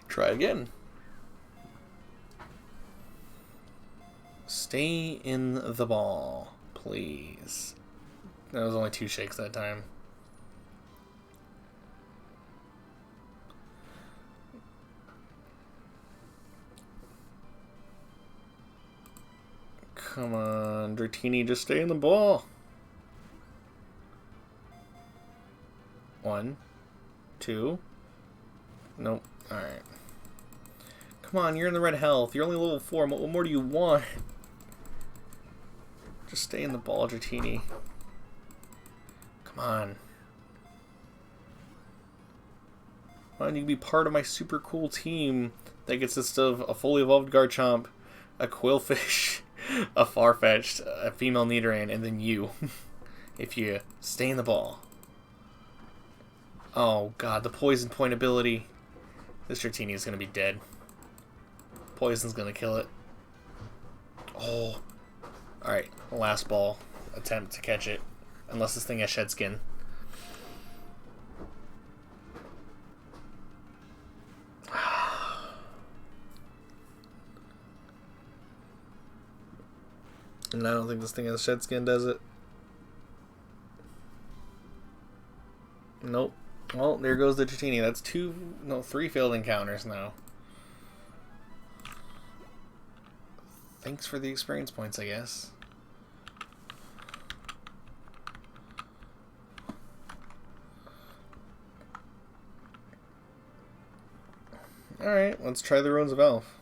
Try again. Stay in the ball, please. That was only 2 shakes that time. Come on, Dratini, just stay in the ball. 1, 2. Nope. Alright. Come on, you're in the red health. You're only level 4. What more do you want? Just stay in the ball, Dratini. Come on. Why don't you be part of my super cool team that consists of a fully evolved Garchomp, a Quillfish, a Farfetch'd, a female Nidoran, and then you. If you stay in the ball. Oh god, the poison point ability. This Dratini is going to be dead. Poison's going to kill it. Oh. Alright, last ball attempt to catch it. Unless this thing has shed skin. And I don't think this thing has shed skin, does it? Nope. Well, there goes the Dratini. That's 3 failed encounters now. Thanks for the experience points, I guess. Alright, let's try the Ruins of Elf.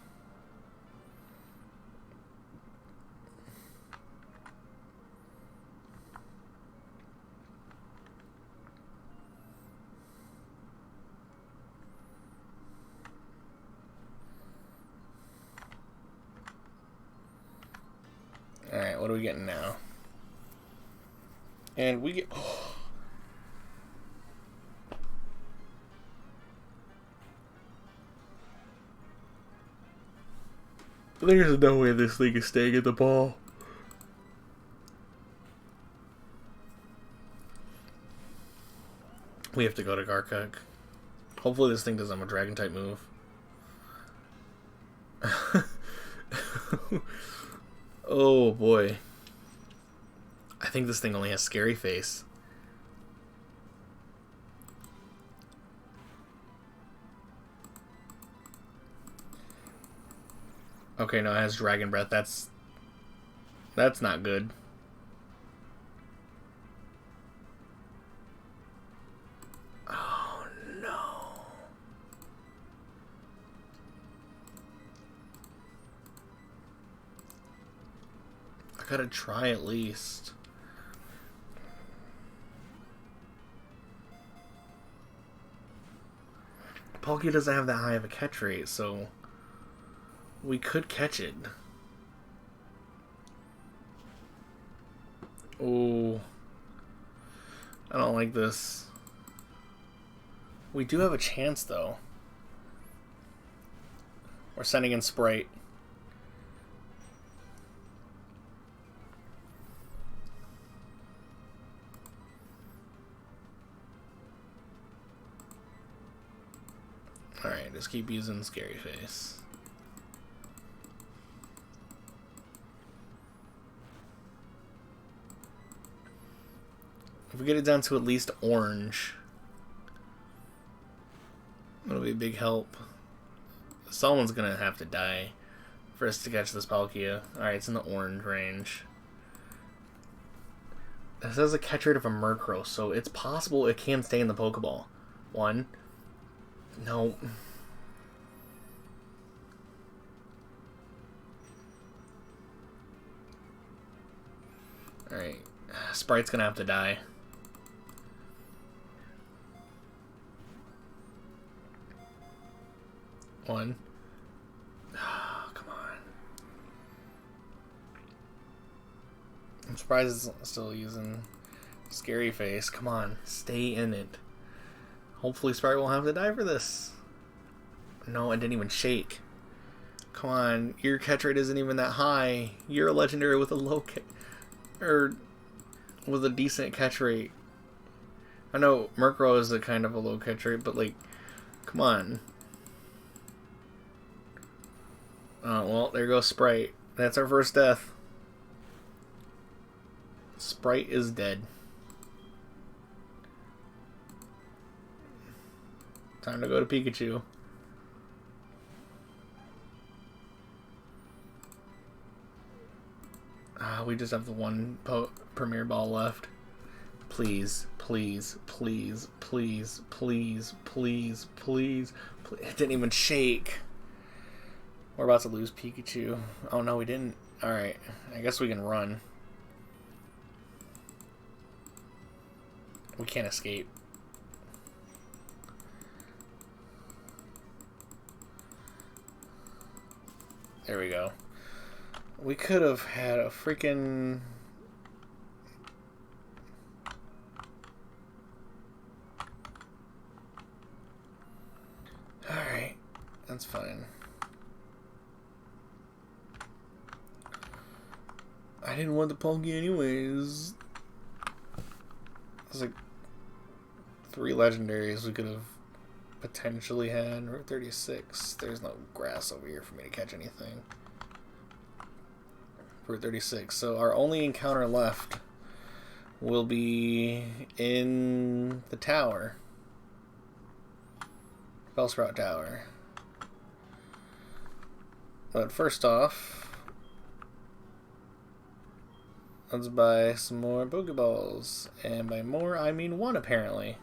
Alright, what are we getting now? And we get... Oh. There's no way this thing is staying at the ball. We have to go to Garkuk. Hopefully this thing doesn't have a Dragon-type move. Oh boy. I think this thing only has Scary Face. Okay, no, it has Dragon Breath. That's not good. Oh no. I gotta try at least. Palkia doesn't have that high of a catch rate, so we could catch it. Oh, I don't like this. We do have a chance, though. We're sending in Sprite. Alright, just keep using Scary Face. If we get it down to at least orange, it'll be a big help. Someone's gonna have to die for us to catch this Palkia. Alright, it's in the orange range. This has a catch rate of a Murkrow, so it's possible it can stay in the Pokeball. One. No. Alright. Sprite's gonna have to die. One. Oh, come on. I'm surprised it's still using Scary Face. Come on, stay in it. Hopefully Sprite won't have to die for this. No, it didn't even shake. Come on, your catch rate isn't even that high. You're a legendary with a low or with a decent catch rate. I know Murkrow is a kind of a low catch rate, but like, come on. Oh, well, there goes Sprite. That's our first death. Sprite is dead. Time to go to Pikachu. We just have the one Premier Ball left. Please, please, please, please, please, please, please. It didn't even shake. We're about to lose Pikachu. Oh no, we didn't. Alright, I guess we can run. We can't escape. There we go. We could have had a freaking... Alright, that's fine. I didn't want the Palkia anyways. There's like 3 legendaries we could have potentially had. We're 36. There's no grass over here for me to catch anything. We're 36. So our only encounter left will be in the tower. Bellsprout Tower. But first off, let's buy some more Pokeballs. And by more, I mean 1 apparently.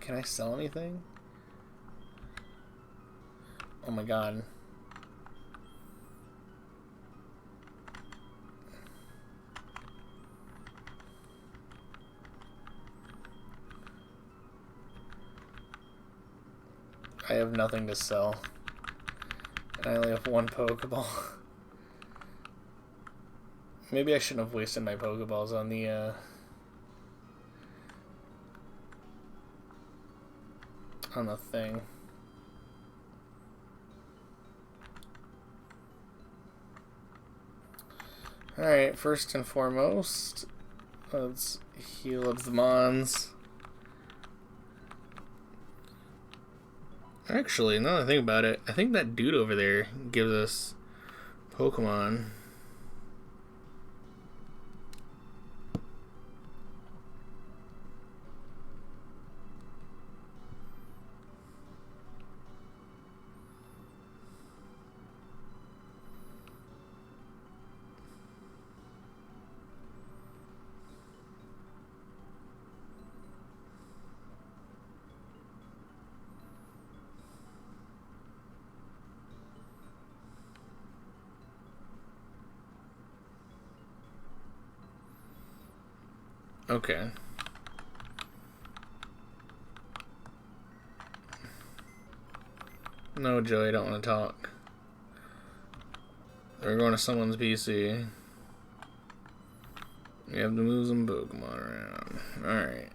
Can I sell anything? Oh my god. I have nothing to sell. And I only have 1 Pokeball. Maybe I shouldn't have wasted my Pokeballs on the thing. Alright, first and foremost, let's heal up the Mons. Actually, now that I think about it, I think that dude over there gives us Pokemon. Okay. No, Joey, I don't want to talk. We're going to someone's PC. We have to move some Pokemon around. Alright.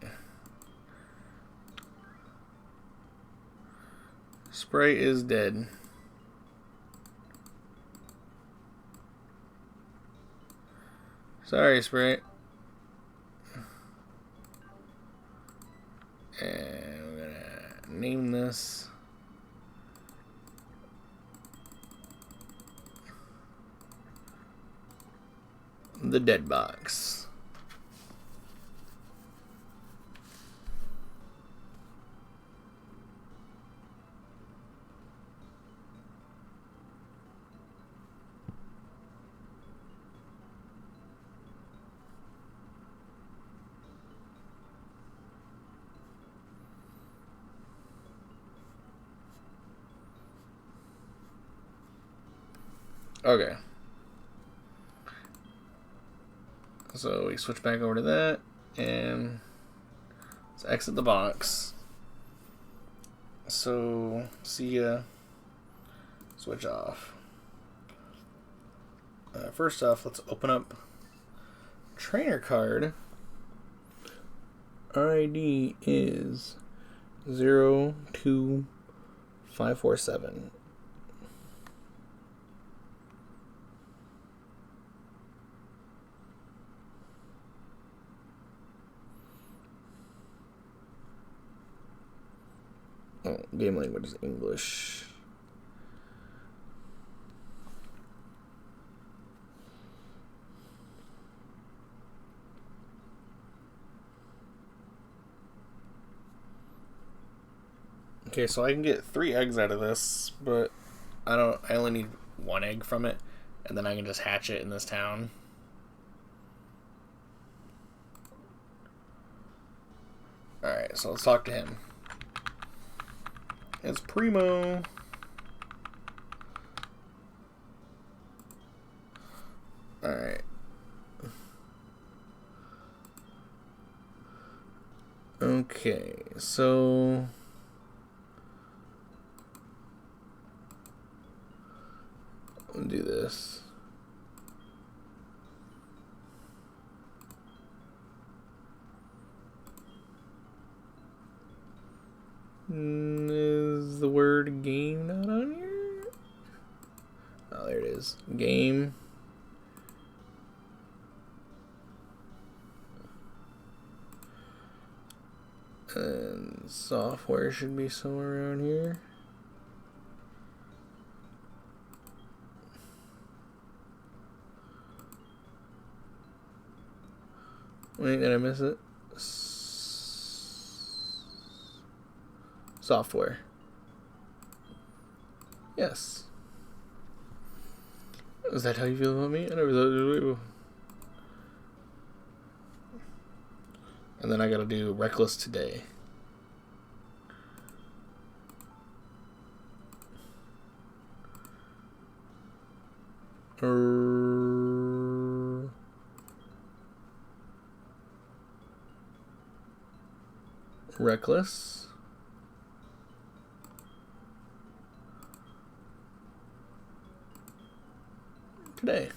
Sprite is dead. Sorry, Sprite. And we're gonna name this the Dead Box. Okay. So we switch back over to that, and let's exit the box. So, see ya. Switch off. First off, let's open up trainer card. Our ID is 02547. Oh, game language is English. Okay, so I can get 3 eggs out of this, but I only need 1 egg from it, and then I can just hatch it in this town. Alright, so let's talk to him. It's Primo. Alright. Okay, so I'll do this. Is the word game not on here? Oh, there it is. Game. And software should be somewhere around here. Wait, did I miss it? Software. Yes. Is that how you feel about me? I never thought. And then I gotta do Reckless today. Reckless. Today.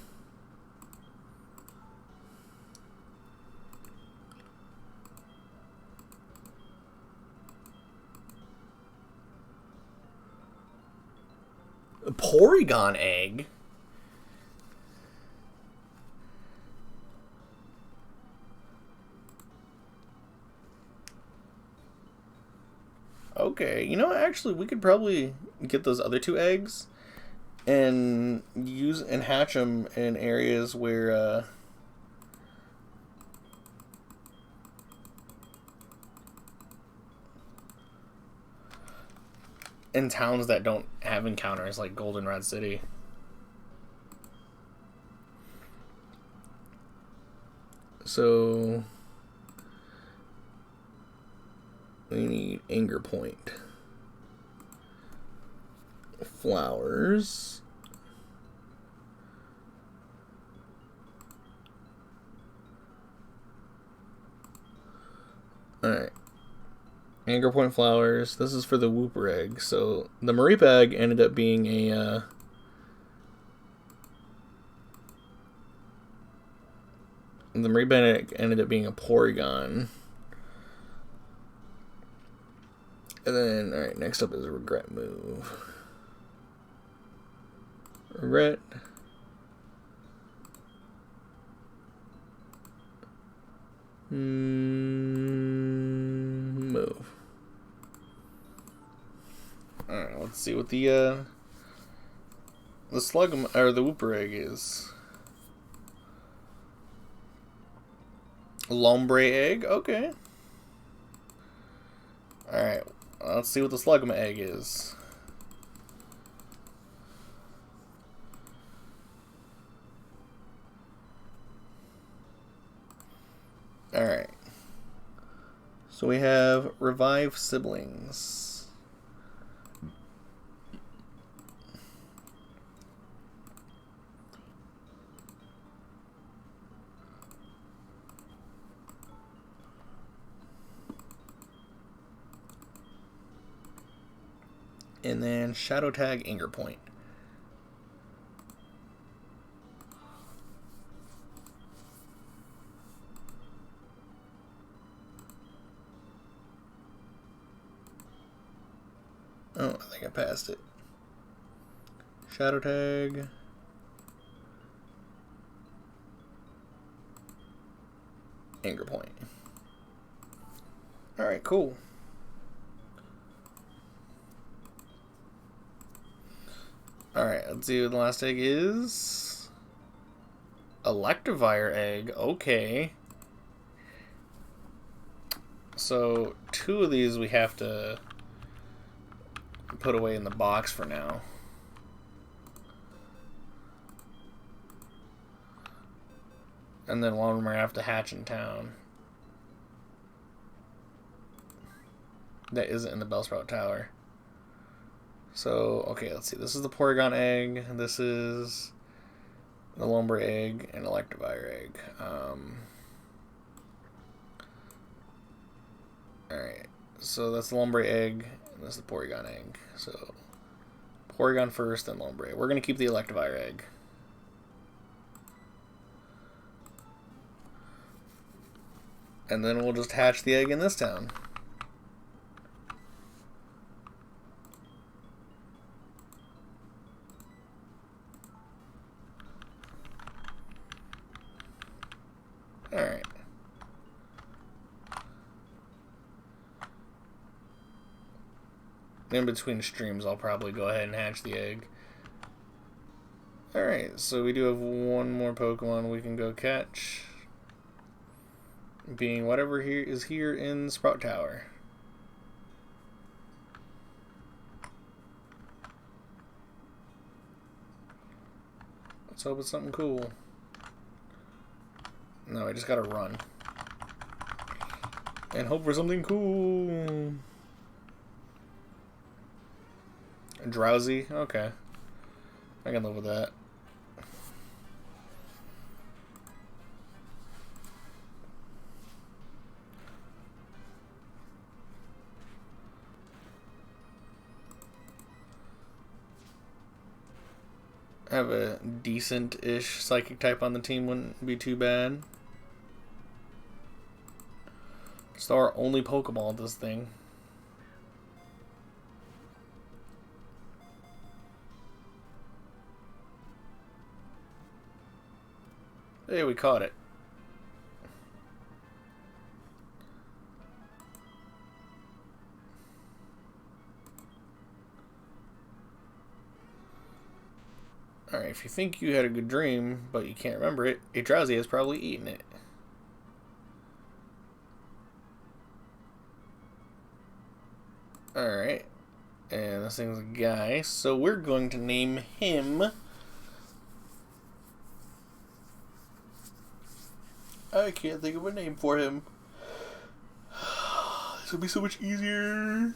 A Porygon egg. Okay, you know, actually, we could probably get those other 2 eggs and use and hatch them in areas where in towns that don't have encounters, like Goldenrod City. So we need Anger Point. Flowers. Alright. Anger Point Flowers. This is for the Wooper Egg. So the Maripa Egg ended up being a... the Maripa Egg ended up being a Porygon. And then, alright, next up is a Regret move. Regret. Move. Alright, let's see what the Slug or the Wooper Egg is. Lombre Egg, okay. Alright, let's see what the Slugma Egg is. Alright. So we have Revive Siblings. And then Shadow Tag Anger Point. Oh, I think I passed it. Shadow Tag. Anger Point. Alright, cool. Alright, let's see what the last egg is. Electivire Egg, okay. So, 2 of these we have to put away in the box for now. And then one of them we're going to have to hatch in town. That isn't in the Bellsprout Tower. So, okay, let's see. This is the Porygon Egg. This is the Lombre Egg and Electivire Egg. Alright, so that's the Lombre Egg, and that's the Porygon Egg. So, Porygon first, then Lombre. We're going to keep the Electivire Egg. And then we'll just hatch the egg in this town. Alright. In between streams, I'll probably go ahead and hatch the egg. Alright, so we do have one more Pokemon we can go catch. Being whatever is here in Sprout Tower. Let's hope it's something cool. No, I just gotta run. And hope for something cool. Drowsy? Okay. I can live with that. Have a decent-ish psychic type on the team wouldn't be too bad. It's our only Pokeball, this thing. Hey, we caught it. Alright, if you think you had a good dream, but you can't remember it, a Drowsy has probably eaten it. Alright. And this thing's a guy, so we're going to name him... I can't think of a name for him. This would be so much easier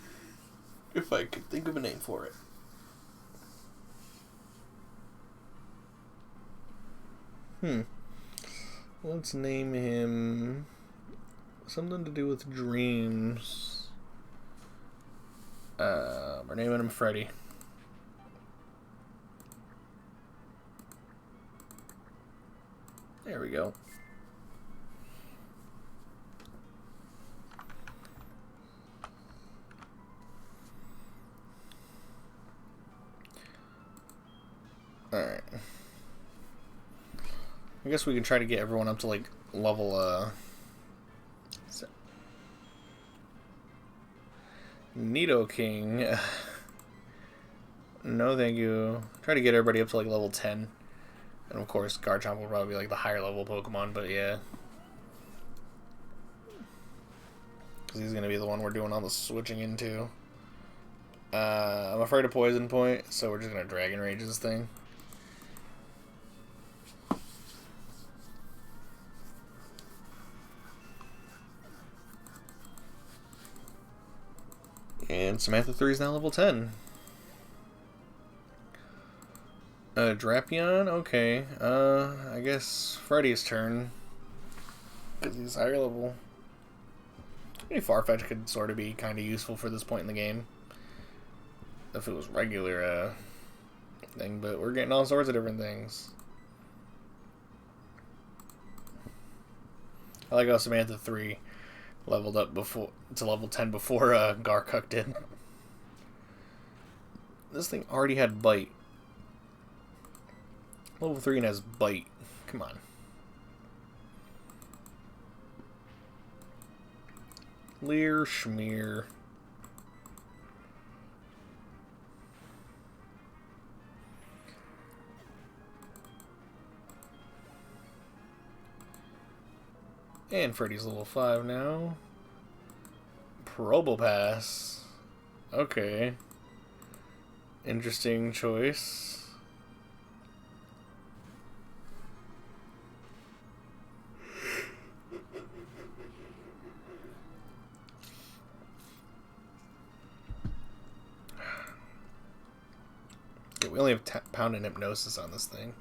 if I could think of a name for it. Let's name him Something to do with dreams. We're naming him Freddy. There we go. Alright. I guess we can try to get everyone up to like level Nidoking. No thank you. Try to get everybody up to like level 10. And of course Garchomp will probably be like the higher level Pokemon, but yeah. Because he's gonna be the one we're doing all the switching into. I'm afraid of Poison Point, so we're just gonna Dragon Rage this thing. And Samantha 3 is now level 10. Drapion? Okay. I guess Freddy's turn. Because he's higher level. Maybe Farfetch could sort of be kind of useful for this point in the game. If it was regular, thing, but we're getting all sorts of different things. I like how Samantha 3 leveled up before to level 10 before Garkuk did. This thing already had Bite. Level 3 and has Bite. Come on. Leer Schmear. And Freddy's level 5 now. Probopass. Okay. Interesting choice. Okay, we only have Pound and Hypnosis on this thing.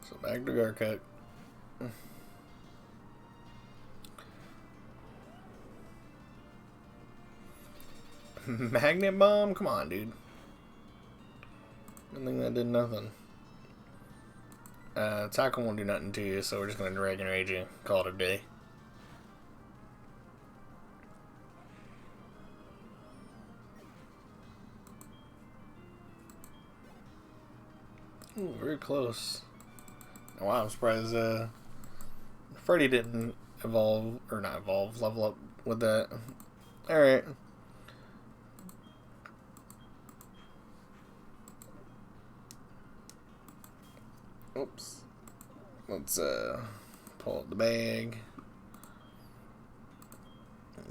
So back to Garkuk. Magnet Bomb? Come on, dude. I think that did nothing. Tackle won't do nothing to you, so we're just going to Dragon Rage you. Call it a day. Ooh, very close. Wow, I'm surprised Freddy didn't evolve, or not evolve, level up with that. Alright. Oops. Let's pull out the bag.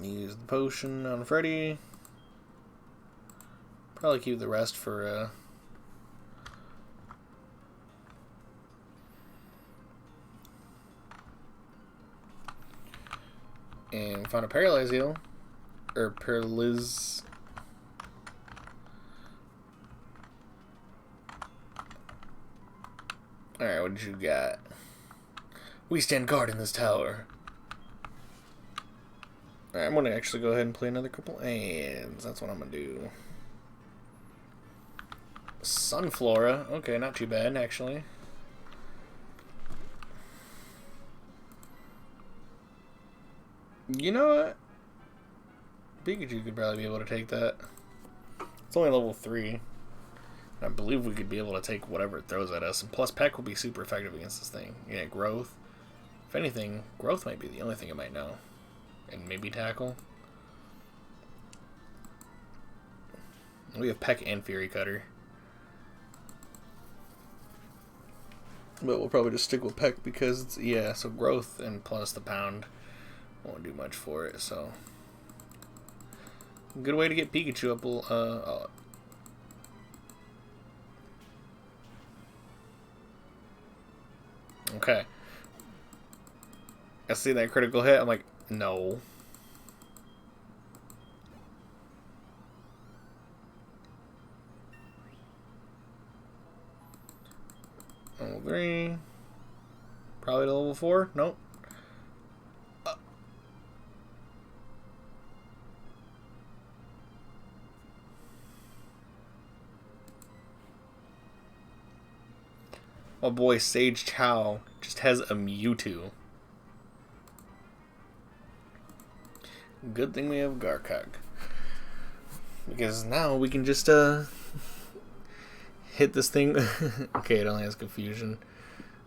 Use the potion on Freddy. Probably keep the rest for and found a Paralyze heal. Or Paralyze. Alright, what did you got? We stand guard in this tower. Alright, I'm gonna actually go ahead and play another couple hands. That's what I'm gonna do. Sunflora. Okay, not too bad, actually. You know what? Pikachu could probably be able to take that. It's only level 3. I believe we could be able to take whatever it throws at us. And plus, Peck will be super effective against this thing. Yeah, Growth. If anything, Growth might be the only thing it might know. And maybe Tackle. We have Peck and Fury Cutter. But we'll probably just stick with Peck because, it's, yeah, so Growth and plus the Pound won't do much for it, so. Good way to get Pikachu up. Okay. I see that critical hit. I'm like, no. Level 3. Probably to level 4. Nope. My boy Sage Chow just has a Mewtwo. Good thing we have Garkug. Because now we can just hit this thing. Okay, it only has confusion.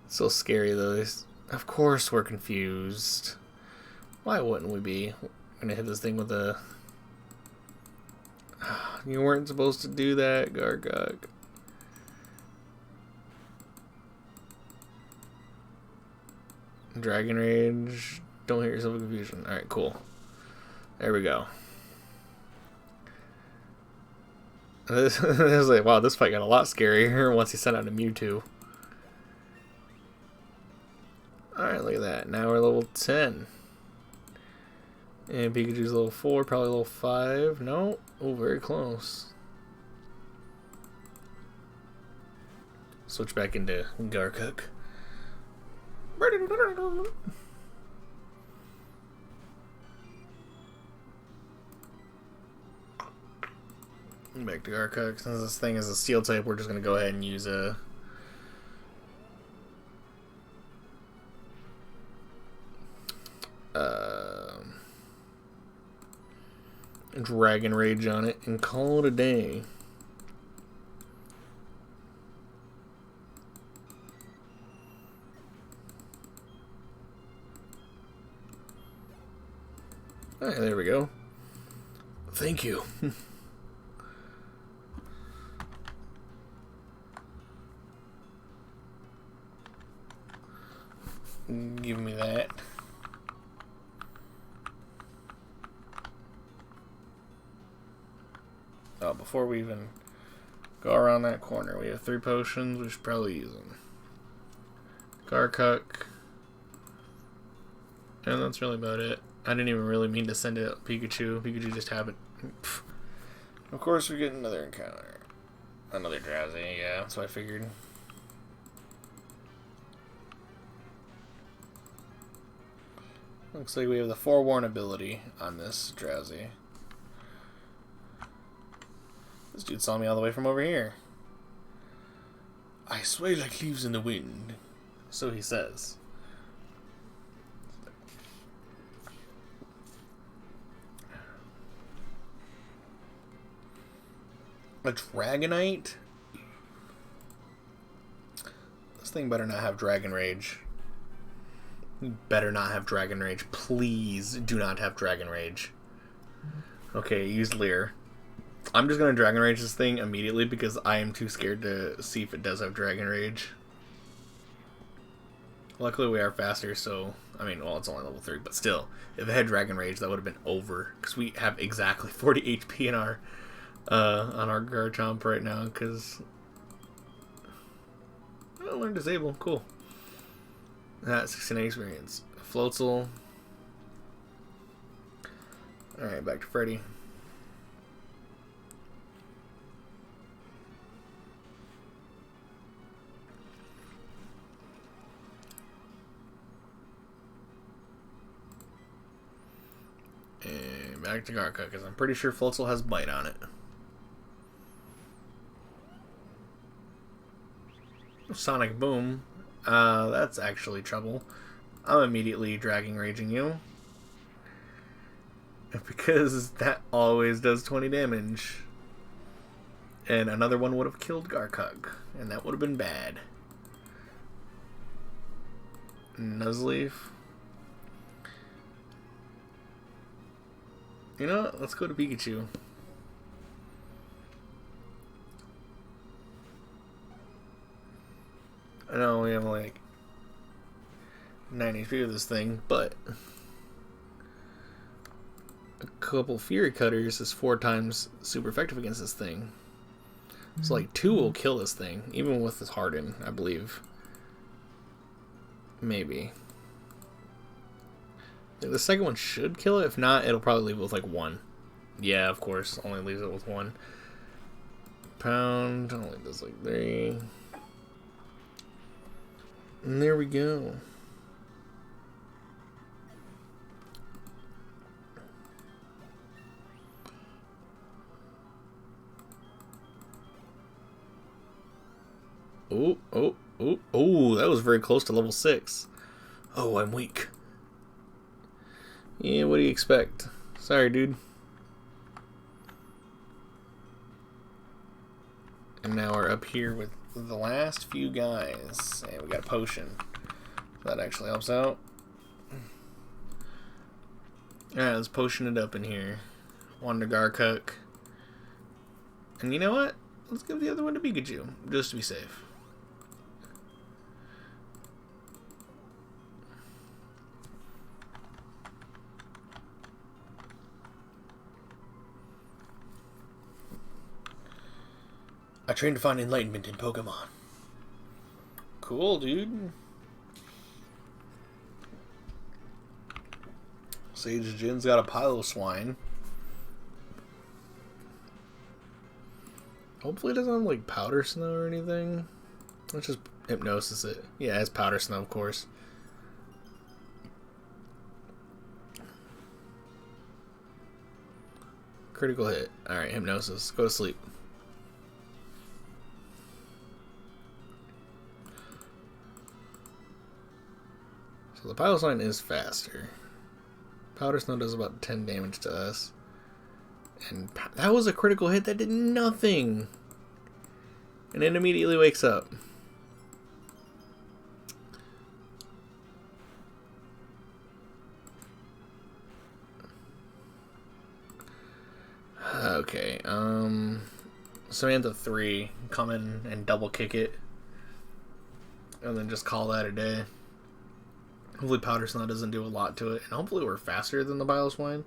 It's so scary though. Of course we're confused. Why wouldn't we be? We're gonna hit this thing with a... You weren't supposed to do that, Garkug. Dragon Rage. Don't hit yourself with confusion. Alright, cool. There we go. This was like, wow, this fight got a lot scarier once he sent out a Mewtwo. Alright, look at that. Now we're level 10. And Pikachu's level 4, probably level 5. No. Oh, very close. Switch back into Garkug. Back to Garkug. Since this thing is a steel type, we're just going to go ahead and use a... Dragon Rage on it and call it a day. Alright, there we go. Thank you. Give me that. Oh, before we even go around that corner, we have 3 potions. We should probably use them. Garkug. And that's really about it. I didn't even really mean to send it Pikachu. Pikachu just happened. Of course, we get another encounter. Another Drowsy, yeah, that's what I figured. Looks like we have the Forewarn ability on this Drowsy. This dude saw me all the way from over here. I sway like leaves in the wind. So he says. A Dragonite? This thing better not have Dragon Rage. You better not have Dragon Rage. Please do not have Dragon Rage. Okay, use Leer. I'm just going to Dragon Rage this thing immediately because I am too scared to see if it does have Dragon Rage. Luckily we are faster, so... I mean, well, it's only level 3, but still. If it had Dragon Rage, that would have been over. Because we have exactly 40 HP in our... on our Garchomp right now, because... Oh, learn Disable. Cool. That's 69 experience. Floatzel. Alright, back to Freddy. And back to Garkug, because I'm pretty sure Floatzel has Bite on it. Sonic Boom. That's actually trouble. I'm immediately Dragon Raging you. Because that always does 20 damage. And another one would have killed Garkug. And that would have been bad. Nuzleaf. You know what? Let's go to Pikachu. I know we have like 9 HP with this thing, but a couple Fury Cutters is 4 times super effective against this thing. So like 2 will kill this thing, even with this Harden, I believe. Maybe. The second one should kill it. If not, it'll probably leave it with like 1. Yeah, of course, only leaves it with 1. Pound only does like 3. And there we go. Oh, Oh, that was very close to level 6. Oh, I'm weak. Yeah, what do you expect? Sorry, dude. And now we're up here with the last few guys. And we got a potion. That actually helps out. Alright, let's potion it up in here. One to Garcook. And you know what? Let's give the other one to Pikachu, just to be safe. I trained to find enlightenment in Pokemon. Cool, dude. Sage Jin's got a Piloswine. Hopefully it doesn't have like Powder Snow or anything. Let's just Hypnosis it. Yeah, it has Powder Snow, of course. Critical hit. Alright, Hypnosis. Go to sleep. So the Piloswine is faster. Powder Snow does about 10 damage to us. And that was a critical hit that did nothing. And it immediately wakes up. Okay, Samantha 3, come in and double kick it. And then just call that a day. Hopefully Powder Snow doesn't do a lot to it. And hopefully we're faster than the Piloswine.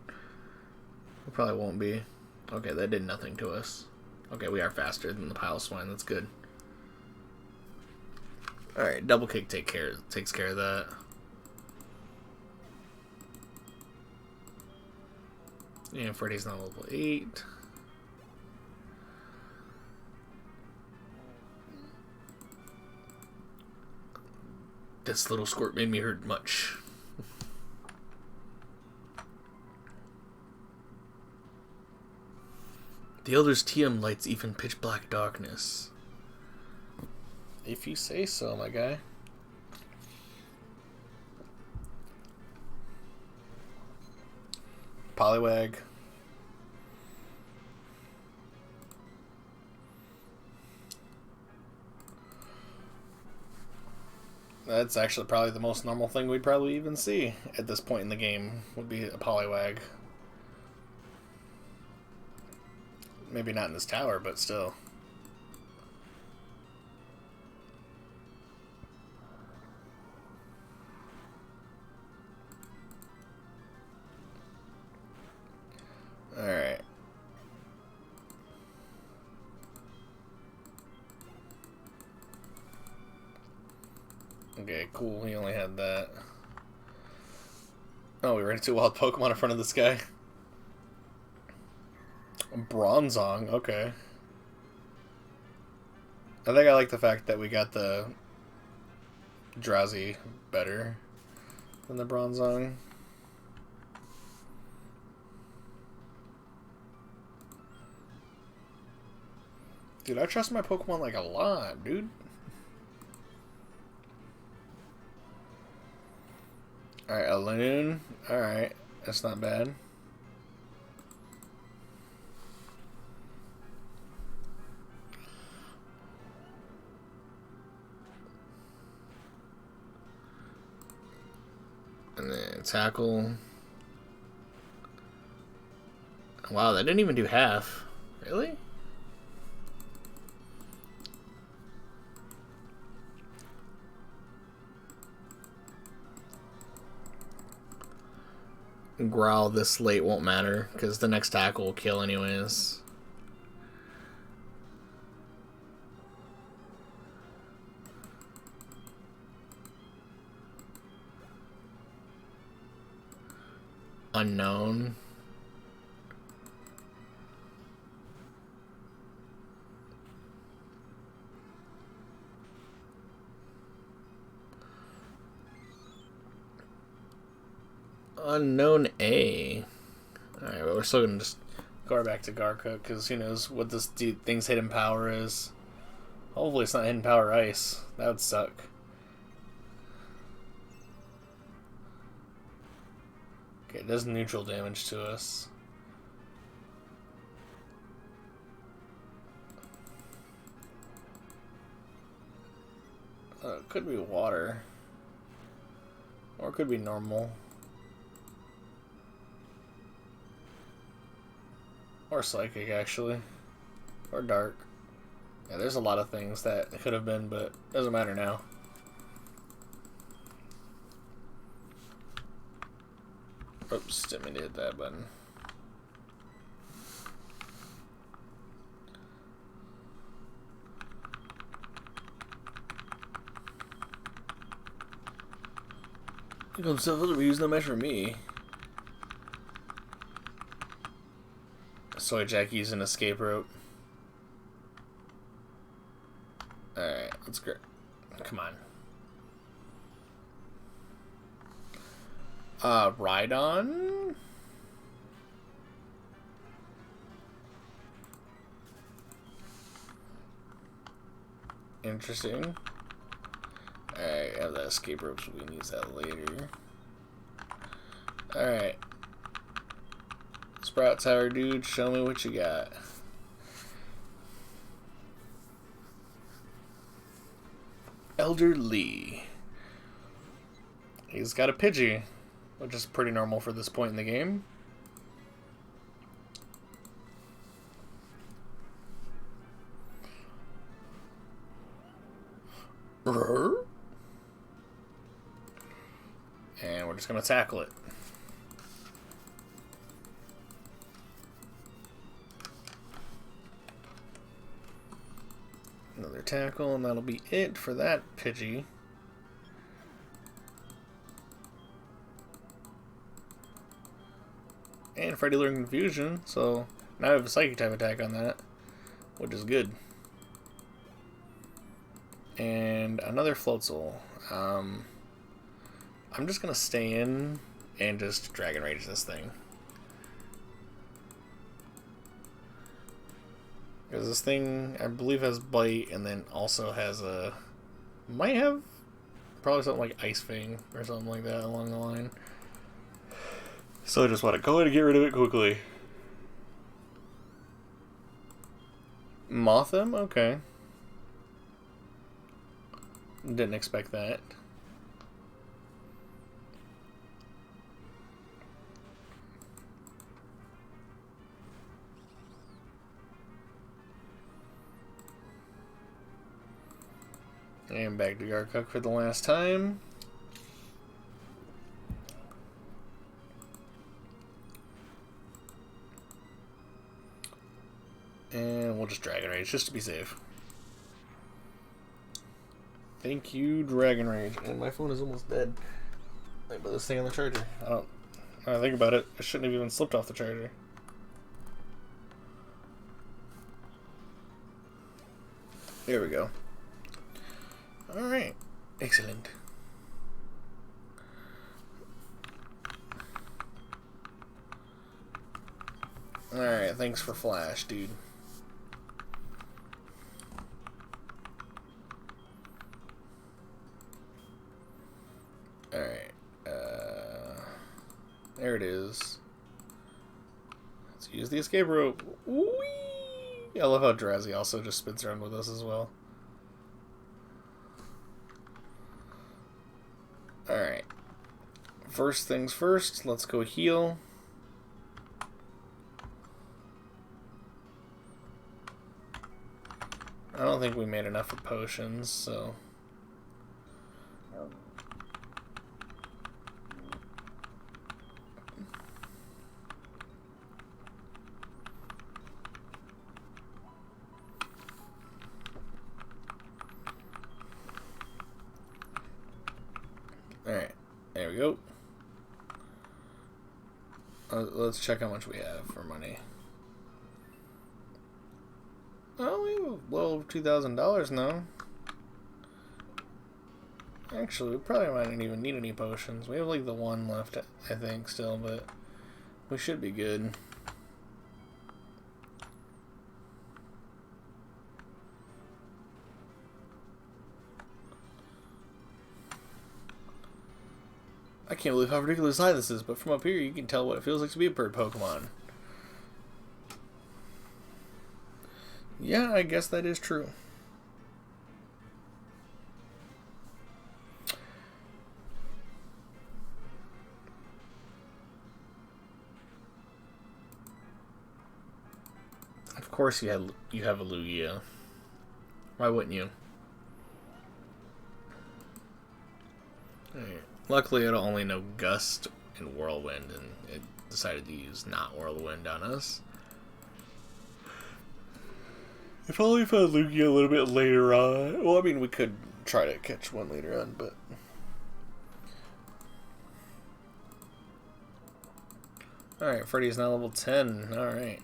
We probably won't be. Okay, that did nothing to us. Okay, we are faster than the Piloswine. That's good. Alright, double kick takes care of that. And Freddy's not level 8. This little squirt made me hurt much. The Elder's TM lights even pitch black darkness. If you say so, my guy. Poliwag. That's actually probably the most normal thing we'd probably even see at this point in the game, would be a Poliwag. Maybe not in this tower, but still. Alright. Okay, cool. He only had that. Oh, we ran into a wild Pokemon in front of this guy. Bronzong, okay. I think I like the fact that we got the Drowsy better than the Bronzong. Dude, I trust my Pokemon like a lot, dude. Alright, a Loon. Alright, that's not bad. And then Tackle. Wow, that didn't even do half. Really? Growl this late won't matter, because the next tackle will kill anyways. Unknown. Unknown A. Alright, but we're still gonna just go back to Garcook, because who knows what this thing's hidden power is. Hopefully it's not hidden power ice. That would suck. Okay, it does neutral damage to us. It could be water. Or it could be normal. Or psychic, actually. Or dark. Yeah, there's a lot of things that it could have been, but it doesn't matter now. Oops, didn't mean to hit that button. Here comes stuff to be used no match for me. Soy Jackie's an escape rope. Alright, let's go. Come on. Rhydon? Interesting. Alright, I have that escape rope, so we can use that later. Alright. Sprout Tower dude, show me what you got. Elder Lee. He's got a Pidgey, which is pretty normal for this point in the game. And we're just going to tackle it. Another tackle, and that'll be it for that Pidgey. And Freddy learned Confusion, so now I have a Psychic type attack on that, which is good. And another Floatzel. I'm just gonna stay in and just Dragon Rage this thing. Because this thing, I believe, has Bite and then also has a... might have probably something like Ice Fang or something like that along the line. So I just want to go ahead and get rid of it quickly. Mothim? Okay. Didn't expect that. And back to Garcook for the last time. And we'll just Dragon Rage, just to be safe. Thank you, Dragon Rage. And my phone is almost dead. I put this thing on the charger. Now I think about it, I shouldn't have even slipped off the charger. There we go. Alright. Excellent. Alright, thanks for Flash, dude. Alright. There it is. Let's use the escape rope. Whee! I love how Drazi also just spins around with us as well. Alright. First things first, let's go heal. I don't think we made enough for potions, so... Alright, there we go. Let's check how much we have for money. Oh, we have well over $2,000 now. Actually, we probably might not even need any potions. We have like the one left, I think, still, but we should be good. I can't believe how ridiculous high this is, but from up here you can tell what it feels like to be a bird Pokemon. Yeah, I guess that is true. Of course you have a Lugia. Why wouldn't you? Right. Luckily, it only know Gust and Whirlwind, and it decided to use not Whirlwind on us. If only found Lugia a little bit later on. Well, I mean, we could try to catch one later on, but... Alright, Freddy's now level 10. Alright.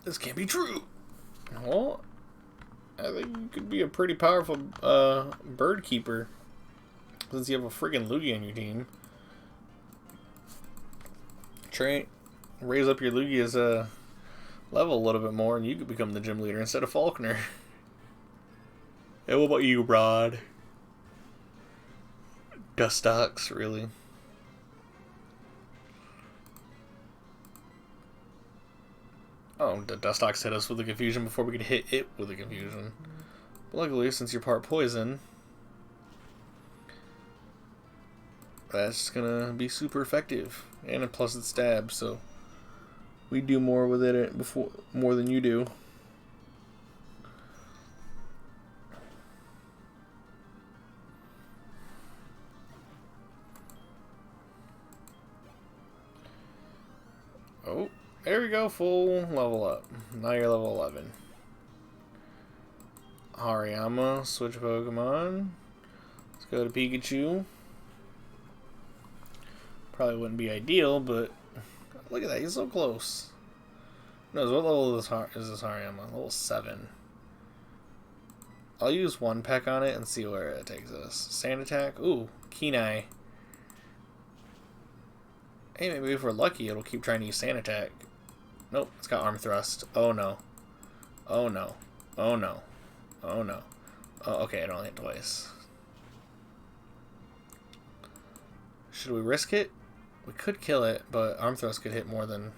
This can't be true! Well, I think you could be a pretty powerful bird keeper. Since you have a friggin' Lugia on your team. Raise up your Lugia's level a little bit more and you could become the gym leader instead of Faulkner. Hey, what about you, Rod? Dustox, really? Oh, the Dustox hit us with a confusion before we could hit it with a confusion. But luckily, since you're part poison, that's gonna be super effective. And plus it stabs, so we do more with it more than you do. Oh, there we go, full level up. Now you're level 11. Hariyama, switch Pokemon. Let's go to Pikachu. Probably wouldn't be ideal, but look at that, he's so close. No, what level is this Hariyama? Level 7. I'll use one peck on it and see where it takes us. Sand attack. Ooh, Kenai. Hey, maybe if we're lucky, it'll keep trying to use sand attack. Nope, it's got arm thrust. Oh no. Oh no. Oh no. Oh no. Oh, okay, it only hit twice. Should we risk it? We could kill it, but arm thrust could hit more than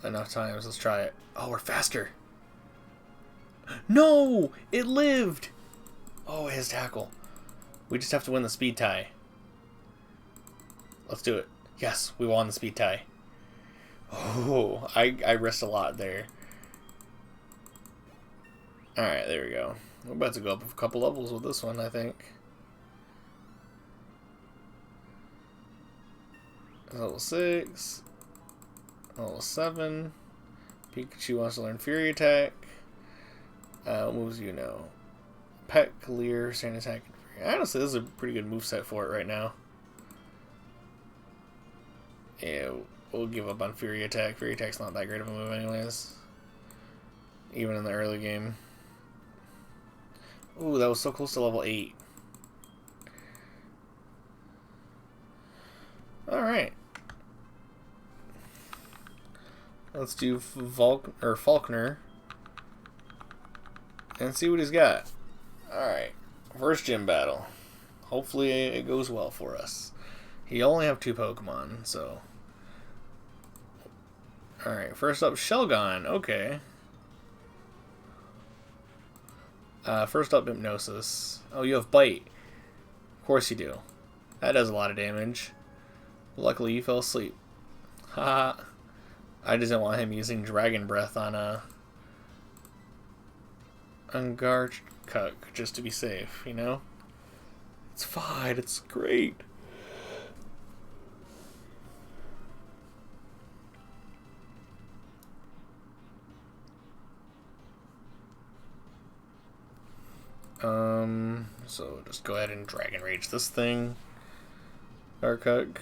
enough times. Let's try it. Oh, we're faster. No! It lived! Oh, it has tackle. We just have to win the speed tie. Let's do it. Yes, we won the speed tie. Oh, I risked a lot there. Alright, there we go. We're about to go up a couple levels with this one, I think. Level 6. Level 7. Pikachu wants to learn Fury Attack. What moves you know? Peck, Leer, Sand Attack, and Fury. Honestly, this is a pretty good moveset for it right now. Yeah, we'll give up on Fury Attack. Fury Attack's not that great of a move anyways. Even in the early game. Ooh, that was so close to level 8. Alright. Let's do Faulkner. And see what he's got. Alright. First gym battle. Hopefully it goes well for us. He only have 2 Pokemon, so... Alright, first up, Shelgon. Okay. First up, Hypnosis. Oh, you have Bite. Of course you do. That does a lot of damage. Luckily, you fell asleep. Haha. I just didn't want him using Dragon Breath on Garchuk, just to be safe, you know? It's fine, it's great. So just go ahead and Dragon Rage this thing. Garchuk.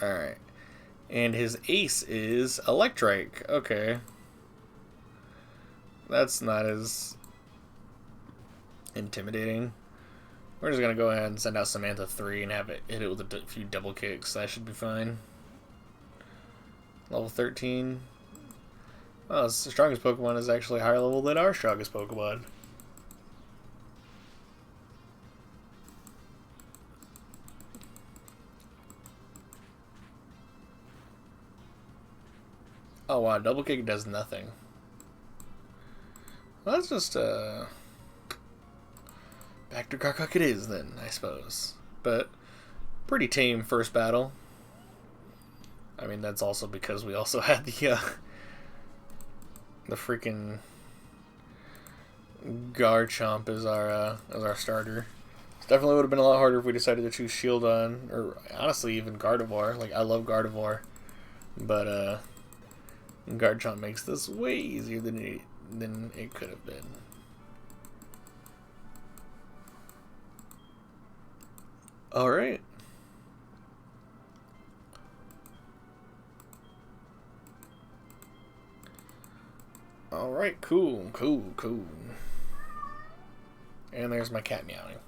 Alright. And his ace is Electrike. Okay. That's not as intimidating. We're just gonna go ahead and send out Samantha 3 and have it hit it with a few double kicks. That should be fine. Level 13. Oh, the strongest Pokemon is actually higher level than our strongest Pokemon. Oh wow, Double Kick does nothing. Well, that's just, back to Garcock it is then, I suppose. But, pretty tame first battle. I mean, that's also because we also had the freaking Garchomp as our starter. It definitely would have been a lot harder if we decided to choose Shieldon, or honestly even Gardevoir. Like, I love Gardevoir, but Garchomp makes this way easier than it could have been. All right. Alright, cool. And there's my cat meowing.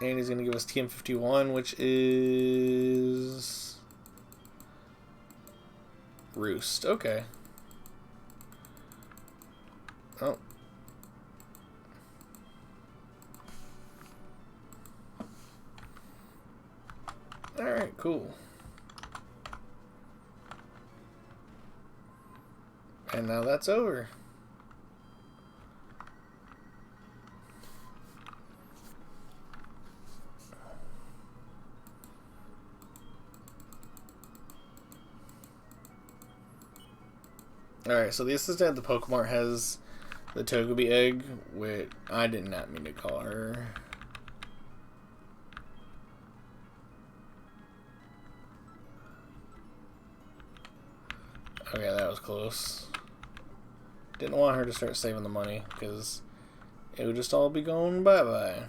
And he's going to give us TM51, which is... Roost. Okay. Oh. Alright, cool. And now that's over. Alright, so the assistant at the Pokemart has the Togepi egg, which I did not mean to call her. Okay, that was close. Didn't want her to start saving the money, because it would just all be going bye-bye.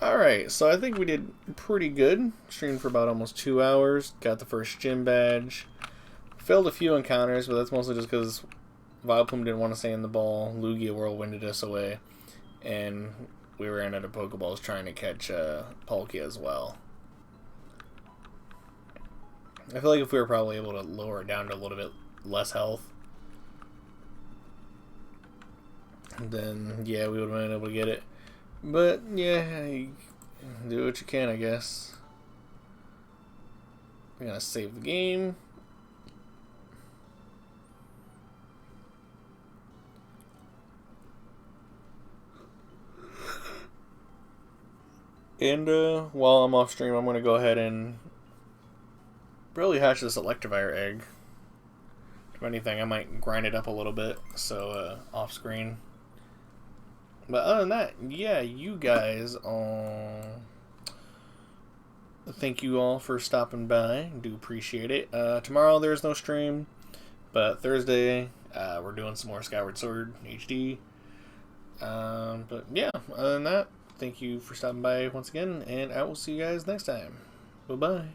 Alright, so I think we did pretty good. Streamed for about almost 2 hours. Got the first gym badge. Failed a few encounters, but that's mostly just because Vileplume didn't want to stay in the ball. Lugia whirlwinded us away. And we ran out of Pokeballs trying to catch Palkia as well. I feel like if we were probably able to lower it down to a little bit less health, then yeah, we would have been able to get it. But yeah, you do what you can, I guess. I'm gonna save the game. And while I'm off stream, I'm gonna go ahead and probably hatch this Electivire egg. If anything, I might grind it up a little bit, so off screen. But other than that, yeah, you guys, thank you all for stopping by. Do appreciate it. Tomorrow there's no stream, but Thursday we're doing some more Skyward Sword HD. But yeah, other than that, thank you for stopping by once again, and I will see you guys next time. Bye-bye.